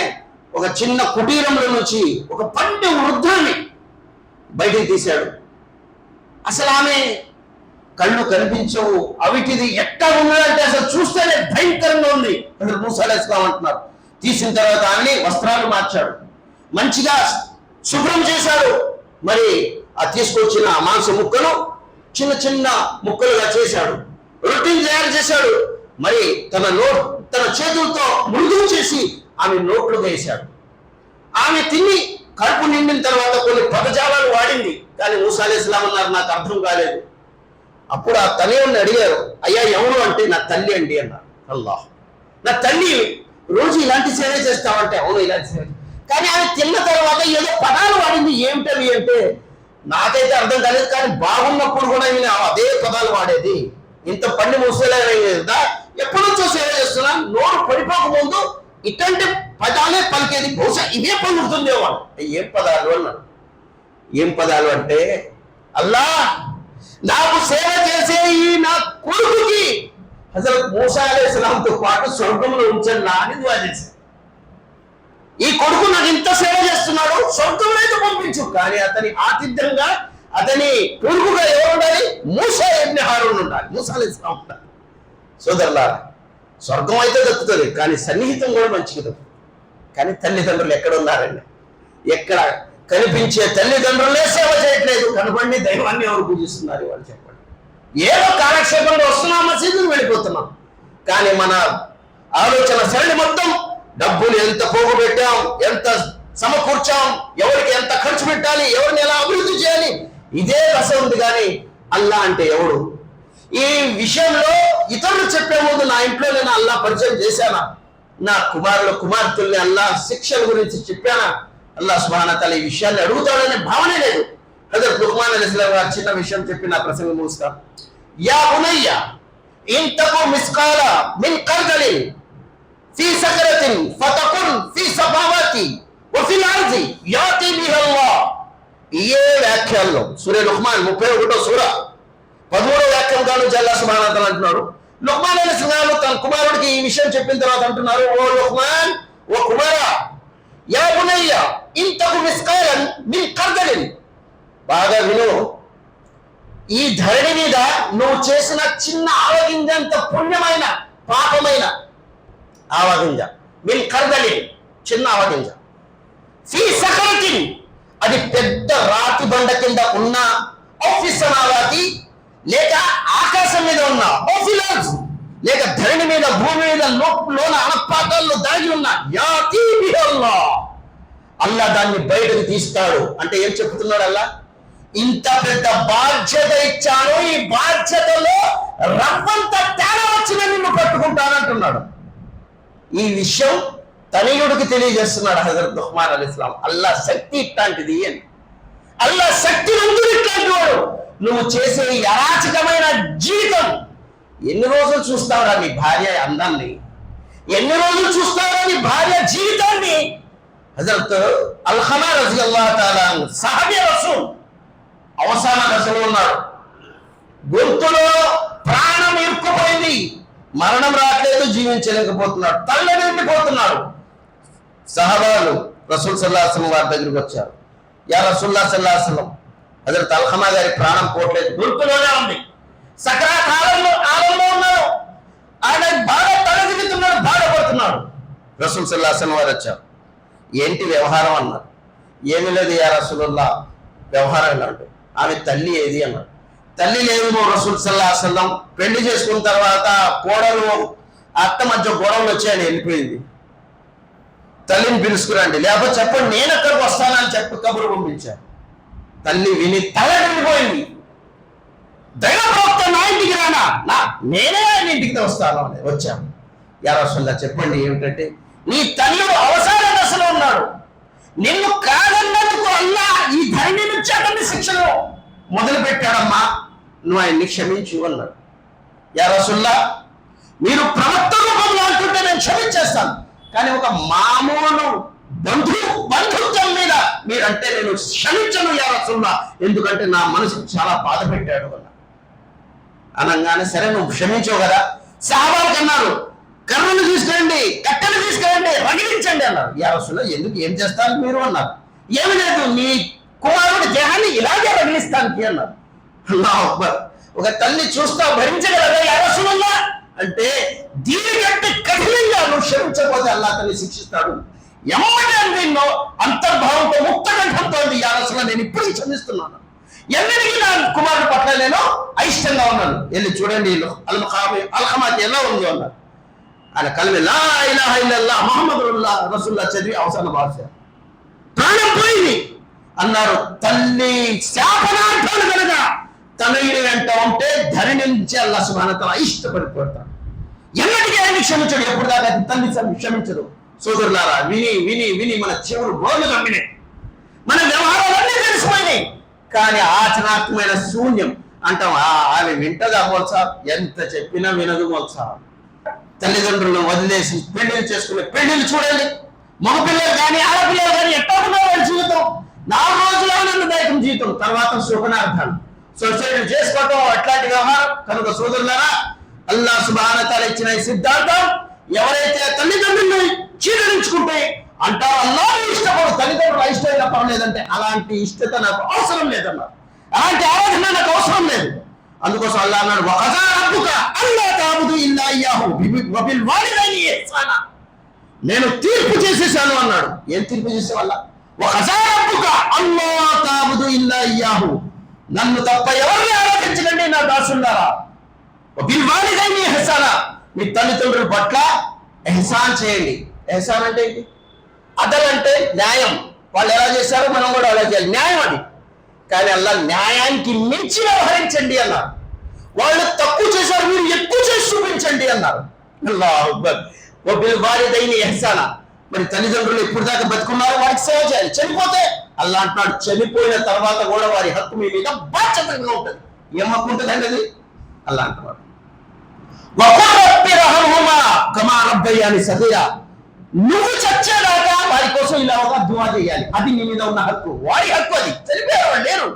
ఒక చిన్న కుటీరంలో నుంచి ఒక పండు వృద్ధాన్ని బయటికి తీశాడు. అసలు ఆమె కళ్ళు కనిపించవు, అవిటిది ఎట్లా ఉన్నదంటే అసలు చూస్తేనే భయంకరంగా ఉంది. అసలు మూసా అలైహిస్సలాం అంటున్నారు. తీసిన తర్వాత ఆమె వస్త్రాలు మార్చాడు, మంచిగా శుభ్రం చేశాడు. మరి ఆ తీసుకొచ్చిన మాంస ముక్కలు చిన్న చిన్న ముక్కలుగా చేశాడు, రొట్టెని తయారు చేశాడు. మరి తన చేతులతో మృదువు చేసి ఆమె నోట్లు వేశాడు. ఆమె తిని కడుపు నిండిన తర్వాత కొన్ని పదజాలాలు వాడింది. కానీ మూసా అలైహిస్సలాం అన్నారు, నాకు అర్థం కాలేదు. అప్పుడు ఆ తల్లిని అడిగారు, అయ్యా ఎవరు అంటే, నా తల్లి అండి అన్నారు. అల్లాహ్, నా తల్లి రోజు ఇలాంటి సేవ చేస్తామంటే, అవును ఇలాంటి సేవ. కానీ ఆమె తిన్న తర్వాత ఏదో పదాలు వాడింది. ఏమిటవి అంటే నాకైతే అర్థం కాలేదు, కానీ బాగున్నప్పుడు కూడా అదే పదాలు వాడేది. ఇంత పండి మూసలేదా, ఎప్పటి నుంచో సేవ చేస్తున్నా, నోరు పడిపోక ముందు ఇట్లాంటి పదాలే పలికేది, బహుశా ఇవే పలుకుతుందేవాడు. ఏం పదాలు అన్నాడు. ఏం పదాలు అంటే, అల్లా నాకు సేవ చేసే ఈ నా కొడుకుకి హజరత్ మూసా అలైహిస్సలాంతో పాటు స్వర్గంలో ఉంచండి అని దుఆ చేశాడు. ఈ కొడుకు నాకు ఇంత సేవ చేస్తున్నాడు, స్వర్గంలో అయితే పంపించు, కానీ అతని ఆతిథ్యంగా అతని కొడుకుగా ఎవరు ఉండాలి? మూసా ఇబ్న్ హారూన్ ఉండాలి, మూసా అలైహిస్సలాం ఉండాలి. సోదరులారా, స్వర్గం అయితే దక్కుతుంది, కానీ సన్నిహితం కూడా మంచిగా దక్కుతుంది. కానీ తల్లిదండ్రులు ఎక్కడ ఉన్నారండి? ఎక్కడ కనిపించే తల్లిదండ్రులే సేవ చేయట్లేదు. కనపడి దైవాన్ని ఎవరు పూజిస్తున్నారు వాళ్ళు చెప్పండి. ఏదో కాలక్షేపంలో వస్తున్నాం, మసీదుకు వెళ్ళిపోతున్నాం. కానీ మన ఆలోచన సరళి మొత్తం డబ్బులు ఎంత పోగు పెట్టాం, ఎంత సమకూర్చాం, ఎవరికి ఎంత ఖర్చు పెట్టాలి, ఎవరిని ఎలా అభివృద్ధి చేయాలి, ఇదే రస ఉంది. కానీ అల్లా అంటే ఎవడు? ఈ విషయంలో ఇతరులు చెప్పే ముందు నా ఇంట్లో నేను అల్లా పరిచయం చేశానా? నా కుమార్తెల్ని అల్లా శిక్షల గురించి చెప్పానా? అల్లా సుబ్హానహు వ తఆలా ఈ విషయాన్ని అడుగుతాడనే భావనే లేదు. హజరత్ లుక్మాన్ అలైహిస్సలాం గారు చిన్న విషయం చెప్పి నా ప్రసంగం ముగిస్తా. యా బునయ్య ఇన్ తకు మిస్కాల మిన్ ఖర్దలిన్ ఫీ సకరతిన్ ఫతకున్ ఫీ సమావాతి వ ఫిల్ అర్ది యాతి బిహల్లాహ్. ఏ వ్యాఖ్యానంలో సూర లుక్మాన్ 31వ సూర 13వ వ్యాఖ్యానం నుంచి అల్లాహ్ సుబ్హానహు వ తఆలా అంటున్నారు, లుక్మాన్ అలైహిస్సలాం తన కుమారుడికి ఈ విషయం చెప్పిన తర్వాత అంటున్నారు, ఓ లుక్మాన్, ఓ కుమారా, యా బునయ్య ఇన్ తకు మిస్కాలన్ మిన్ ఖర్దలిన్, బాగా విను, ఈ ధరణి మీద నువ్వు చేసిన చిన్న ఆవగింజంత పుణ్యమైన పాపమైన ఆవగింజ, మిన్ ఖర్దలిన్ చిన్న ఆవగింజ, ఫీ సకరతిన్ అది పెద్ద రాతి బండ కింద ఉన్న, ఆఫీసనావాతి లేక ఆకాశం మీద ఉన్న, ఆఫిలాజ్ లేక ధరణి మీద భూమి మీద లోన అనపాతాల్లో దాగి ఉన్న, యాతి బిహల్లాహ్ అల్లా దాన్ని బయటకు తీస్తాడు. అంటే ఏం చెప్తున్నాడు అల్లా? ఇంత పెద్ద బాధ్యత ఇచ్చాను, ఈ బాధ్యతలో రవ్వంత తేడా వచ్చిన నిన్ను పట్టుకుంటానంటున్నాడు. ఈ విషయం తనయుడికి తెలియజేస్తున్నాడు హజరత్ లుక్మాన్ అలైహిస్సలాం. అల్లా శక్తి ఇట్లాంటిది అని, అల్లా శక్తివంతుడు ఇట్లాంటి వాడు. నువ్వు చేసే ఈ అరాచకమైన జీవితం ఎన్ని రోజులు చూస్తావురా నీ భార్య అందాన్ని? ఎన్ని రోజులు చూస్తావురా నీ భార్య జీవితాన్ని? హజరత్ అల్ఖమా రజియల్లాహు తఆలా సహాబీ రసూల్ అవసాన దశలో ఉన్నాడు. గొంతులో ప్రాణం ఇరుక్కుపోయింది, మరణం రావట్లేదు, జీవించలేకపోతున్నాడు, తల్లడిల్లిపోతున్నాడు. సహబాలు రసూల్ సల్లల్లాహు అలైహి వసల్లం వారి దగ్గరికి వచ్చారు. యా రసూలుల్లాహ్ సల్లల్లాహు అలైహి వసల్లం, హజరత్ అల్ఖమా గారి ప్రాణం పోవట్లేదు, గుర్తులోనే ఉంది, సకరాత్ ఆలంలో ఉన్నారు, ఆయన బాగా తలదిగుతున్నాడు, బాధపడుతున్నాడు. రసూల్ సల్లల్లాహు అలైహి వసల్లం వారు వచ్చారు. ఏంటి వ్యవహారం అన్నారు. ఏమి లేదు యా రసూలుల్లాహ్, వ్యవహారం ఎలా అంటే ఆమె తల్లి ఏది అన్నాడు. తల్లి లేదు రసూల్ సల్లల్లాహు అలైహి వసల్లం. పెళ్లి చేసుకున్న తర్వాత కోడలు అత్త మధ్య గొడవలు వచ్చాయని వెళ్ళిపోయింది. తల్లిని పిలుచుకురండి, లేకపోతే చెప్పండి నేను ఎక్కడికి వస్తానని చెప్పి కబురు పంపించాను. తల్లి విని తల వెళ్ళిపోయింది. దైవ ప్రవక్త నా ఇంటికి రానా, నేనే ఆయన ఇంటికి వస్తాను అని వచ్చాను. యా రసూలుల్లాహ్ చెప్పండి ఏమిటంటే, నీ తల్లుడు అవసాన దశలో ఉన్నాడు, నిన్ను కాదన్నందుకు అల్లా ఈ ధరణి నుంచి అతన్ని శిక్షను మొదలు పెట్టాడమ్మా, నువ్వు ఆయన్ని క్షమించు అన్నాడు. యా రసూలుల్లాహ్ మీరు ప్రవక్త రూపంలో అంటుంటే నేను క్షమించేస్తాను, కానీ ఒక మామూలు బంధుత్వం మీద మీరంటే నేను క్షమించను యా రసూలుల్లాహ్, ఎందుకంటే నా మనసుకు చాలా బాధ పెట్టాడు అన్న. అనగానే సరే నువ్వు క్షమించవు కదా. సహాబాలకు అన్నారు, కర్రలు తీసుకురండి, కట్టెలు తీసుకురండి, రగిలించండి అన్నారు. యా రసూలుల్లాహ్ ఎందుకు, ఏం చేస్తారు మీరు అన్నారు. ఏమి లేదు, నీ కుమారుడి దేహాన్ని ఇలాగే రగిలిస్తానికి అన్నారు. అల్లాహు అక్బర్. ఒక తల్లి చూస్తా భరించగలదా యా రసూలుల్లాహ్ అంటే, దీనికంటే కఠినంగా నువ్వు క్షమించకపోతే అల్లా అతన్ని శిక్షిస్తాడు. ఎమ్మటే నిన్ను అంతర్భావంతో ముక్త కంఠంతో యా రసూలుల్లాహ్ నేను ఇప్పుడు క్షమిస్తున్నాను, ఎన్నటికీ నా కుమారుడు పట్ల నేను అయిష్టంగా ఉన్నాను, వెళ్ళి చూడండి అల్ఖమాకి ఎలా ఉంది అన్నారు. ఆయన కలిమి లా ఇలాహ ఇల్లల్లాహ్ ముహమ్మదుర్ రసూలుల్లాహ్ చదివి అవసాన భాష ప్రాణం పోయింది అన్నారు. తల్లి శాపనార్థాలు కనుక తనయుడి వెంట ఉంటే ధరణి నుంచి అల్లాహ్ సుబ్హానహు వ తఆలా ఇష్టపడిపోతాడు. ఎన్నటికీ ఆయన క్షమించడు, ఎప్పుడు దాకా తల్లి క్షమించదు. సోదరులారా, విని విని విని మన చెవులు బోర్లు కమ్మినాయి, మన వ్యవహారాలన్నీ తెలిసిపోయినాయి, కానీ ఆచరణాత్మకమైన శూన్యం అంటాం. ఆమె వింటదా మోల్సా, ఎంత చెప్పినా వినదు మోల్సా. తల్లిదండ్రులను వదిలేసి పెళ్లిళ్ళు చేసుకునే పెళ్లిళ్ళు చూడండి, మగపిల్లలు కానీ ఆడపిల్లలు కానీ ఎట్లా ఉన్నారు వాళ్ళ జీవితం. 4 రోజుల ఆనందదాయకం జీవితం, తర్వాత శోభనార్థాలు, సొసైటీ చేసుకోవటం, అట్లాంటి వ్యవహారం. కనుక సోదరులారా, అల్లాహ్ సుబ్హానహు వ తఆలా ఇచ్చిన ఈ సిద్ధాంతం ఎవరైతే తల్లిదండ్రులను చీడరించుకుంటే అంటారు అల్లాహ్ ఇష్టపడు, తల్లిదండ్రులు ఇష్టమైనా పర్లేదంటే అలాంటి ఇష్టత నాకు అవసరం లేదన్నారు, అలాంటి ఆరాధన నాకు అవసరం లేదు. అందుకోసం అల్లాహ్ అన్నాడు, వఖజా రబ్బుక అల్లా తఅబుదు ఇల్లా ఇయ్యాహు వబిల్ వాలిదైని ఇహ్సానా, నేను తీర్పు చేసేసాను అన్నాడు. ఏం తీర్పు చేసే వల్ల? వఖజా రబ్బుక అల్లా తఅబుదు ఇల్లా ఇయ్యాహు, నన్ను తప్ప ఎవరిని ఆరాధించకండి నా దాసులారా. వబిల్ వాలిదైని ఇహ్సానా, మీ తల్లిదండ్రుల పట్ల ఎహ్సాన్ చేయండి. ఎహ్సాన్ అంటే ఏంటి? అదల్ అంటే న్యాయం, వాళ్ళు ఎలా చేశారో మనం కూడా అలా చేయాలి, న్యాయం అది. కానీ అల్లా న్యాయానికి మించి వ్యవహరించండి అన్నారు. వాళ్ళు తక్కువ చేశారు, మీరు ఎక్కువ చేసి చూపించండి అన్నారు. అల్లాహు అక్బర్. వబిల్ వాలిదైని ఇహ్సానా, మరి తల్లిదండ్రులు ఎప్పుడు దాకా బతుకున్నారో వారికి సేవ చేయాలి. చనిపోతే అల్లా అంటున్నాడు, చనిపోయిన తర్వాత కూడా వారి హక్కు మీ మీద బాధ్యతగా ఉంటుంది. ఏం హక్కు ఉంటుందండి అది? అల్లా అంటున్నాడు, వఖుర్ రబ్బి రహమ్హుమా కమా రబ్బయాని సగీరా, నువ్వు చచ్చేదాకా వారి కోసం ఇలా ఒక దువా చేయాలి, అది నీ మీద ఉన్న హక్కు, వారి హక్కు అది. చనిపోయారు వాళ్ళు లేరు,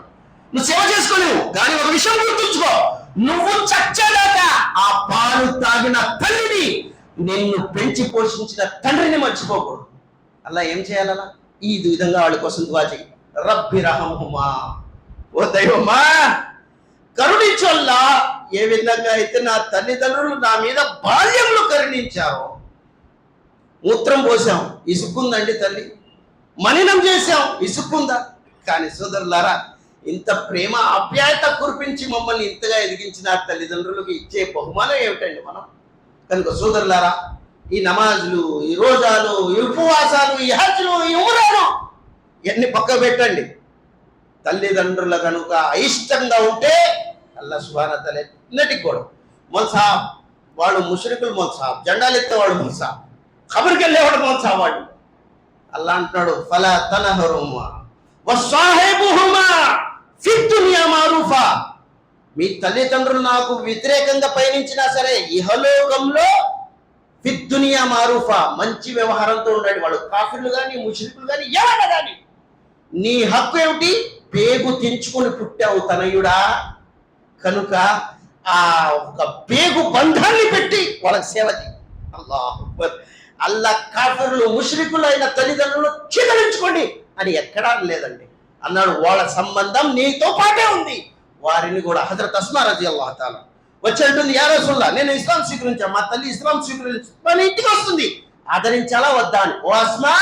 నువ్వు సేవ చేసుకోలేవు. కానీ ఒక విషయం గుర్తుంచుకో, నువ్వు చచ్చేదాకా ఆ పాలు తాగిన తల్లిని, నిన్ను పెంచి పోషించిన తండ్రిని మర్చిపోకూడదు. అలా ఏం చేయాలన్నా ఈ విధంగా వాళ్ళ కోసం దువా చేయి. రబ్బి రహమ్హుమా, ఓ దైవమా కరుణించల్లా, ఏ విధంగా అయితే నా తల్లిదండ్రులు నా మీద బాల్యంలో కరుణించారో. మూత్రం పోసాం, ఇసుక్కుందండి తల్లి, మననం చేశాం, ఇసుక్కుందా. కానీ సోదరులారా, ఇంత ప్రేమ ఆప్యాయత కురిపించి మమ్మల్ని ఇంతగా ఎదిగించిన తల్లిదండ్రులకు ఇచ్చే బహుమానం ఏమిటండి మనం. కనుక సోదరులారా, ఈ నమాజులు, ఈ రోజాలు, ఈ ఉపవాసాలు, ఈ హజ్లు, ఈ ఉమ్రాలు ఇవన్నీ పక్క పెట్టండి. తల్లిదండ్రుల కనుక అయిష్టంగా ఉంటే అల్లాహ్ సుబ్హానహు వ తఆలా ఎన్నటికి కూడా మొల్సా వాడు ముష్రికులు, మొల్సా జెండాలు ఎత్తేవాడు, మొల్సా ఖబర్కి వెళ్ళేవాడు, మొల్సా వాడు. అల్లా అంటున్నాడు, ఫలా తనహరుమా వసాహిబుహుమా ఫి దునియా మారూఫా, మీ తల్లిదండ్రులు నాకు వ్యతిరేకంగా పయనించినా సరే ఇహలోకంలో ఫి దునియా మారూఫా, మంచి వ్యవహారంతో ఉండండి. వాడు కాఫిర్లు కానీ ముష్రికులు కానీ ఎవరైనా కానీ, నీ హక్కు ఏమిటి? పేగు తెంచుకొని పుట్టావు తనయుడా, కనుక ఆ ఒక పేగు బంధాన్ని పెట్టి వాళ్ళకి సేవ చేయి. అల్లాహు అక్బర్. అల్లా కాఫిర్లు ముష్రికులైన తల్లిదండ్రులు చిదరించుకోండి అని ఎక్కడా లేదండి. అన్నాడు వాళ్ళ సంబంధం నీతో పాటే ఉంది. వారిని కూడా హజరత్ అస్మా రజియల్లాహు తఆలా వచ్చి అంటుంది, యా రసూలుల్లాహ్, నేను ఇస్లాం స్వీకరించాను, మా తల్లి ఇస్లాం స్వీకరించి మన ఇంటికి వస్తుంది, ఆదరించాలా వద్దా అని. ఓ అస్మా,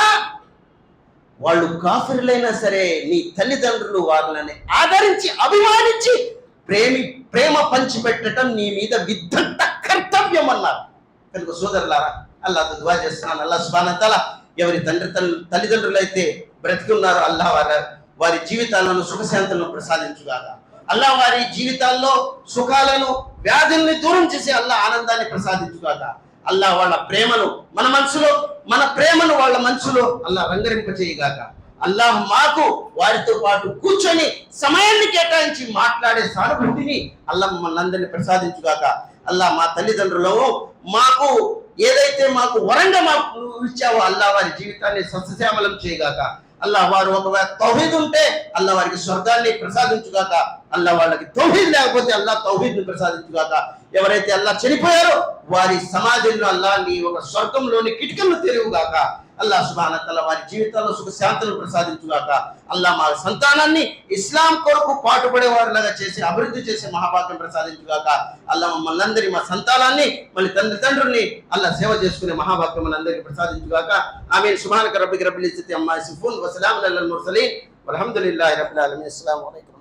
వాళ్ళు కాఫిర్లైనా సరే నీ తల్లిదండ్రులు వారిని ఆదరించి అభిమానించి ప్రేమ పంచిపెట్టడం నీ మీద విద్యుత్ కర్తవ్యం అన్నారు. కనుక సోదరులారా, అల్లాహ్తో దుఆ చేస్తున్నాను, అల్లాహ్ సుబ్హానహు వ తఆలా ఎవరి తల్లిదండ్రులు అయితే బ్రతికున్నారో అల్లాహ్ వారి జీవితాలను సుఖశాంతులను ప్రసాదించుగాక. అల్లాహ్ వారి జీవితాల్లో సుఖాలను వ్యాధుల్ని దూరం చేసి అల్లాహ్ ఆనందాన్ని ప్రసాదించుగాక. అల్లాహ్ వాళ్ళ ప్రేమను మన మనసులో, మన ప్రేమను వాళ్ళ మనసులో అల్లాహ్ రంగరింప చేయగాక. అల్లాహ్ మాకు వారితో పాటు కూర్చొని సమయాన్ని కేటాయించి మాట్లాడే సానుభూతిని అల్లాహ్ మమ్మల్ని అందరినీ ప్రసాదించుగాక. అల్లాహ్ మా తల్లిదండ్రులు మాకు ఏదైతే మాకు వరంగా మాకు ఇచ్చావో అల్లాహ్ వారి జీవితాన్ని సస్యశ్యామలం చేయగాక. అల్లాహ్ వారు ఒకవేళ తౌహీద్ ఉంటే అల్లాహ్ వారికి స్వర్గాన్ని ప్రసాదించుగాక. అల్లాహ్ వాళ్ళకి తౌహీద్ లేకపోతే అల్లాహ్ తౌహీద్ ని ప్రసాదించుగాక. ఎవరైతే అల్లాహ్ చనిపోయారో వారి సమాజంలో అల్లాహ్ నీ ఒక స్వర్గంలోని కిటికలను తెరువుగాక. అల్లాహ్ సుబ్హానహు వ తఆలా వారి జీవితాల్లో సుఖ శాంతులను ప్రసాదించుగాక. అల్లాహ్ మా సంతానాన్ని ఇస్లాం కొరకు పాటుపడే వారిలాగా చేసి అభివృద్ధి చేసే మహాభాగ్యం ప్రసాదించుగాక. అల్లాహ్ మమ్మల్ని అందరి మా సంతానాన్ని మన తండ్రుల్ని అల్లాహ్ సేవ చేసుకునే మహాభాగ్యం మనందరికీ ప్రసాదించుగాక. ఆమీన్. సుబ్హానక రబ్బిక రబ్బిల్ ఇజ్జతి అమ్మా యసిఫూన్ వ సలామున్ అలల్ ముర్సలీన్ వల్హమ్దులిల్లాహి రబ్బిల్ ఆలమీన్. అస్సలాము అలైకుం.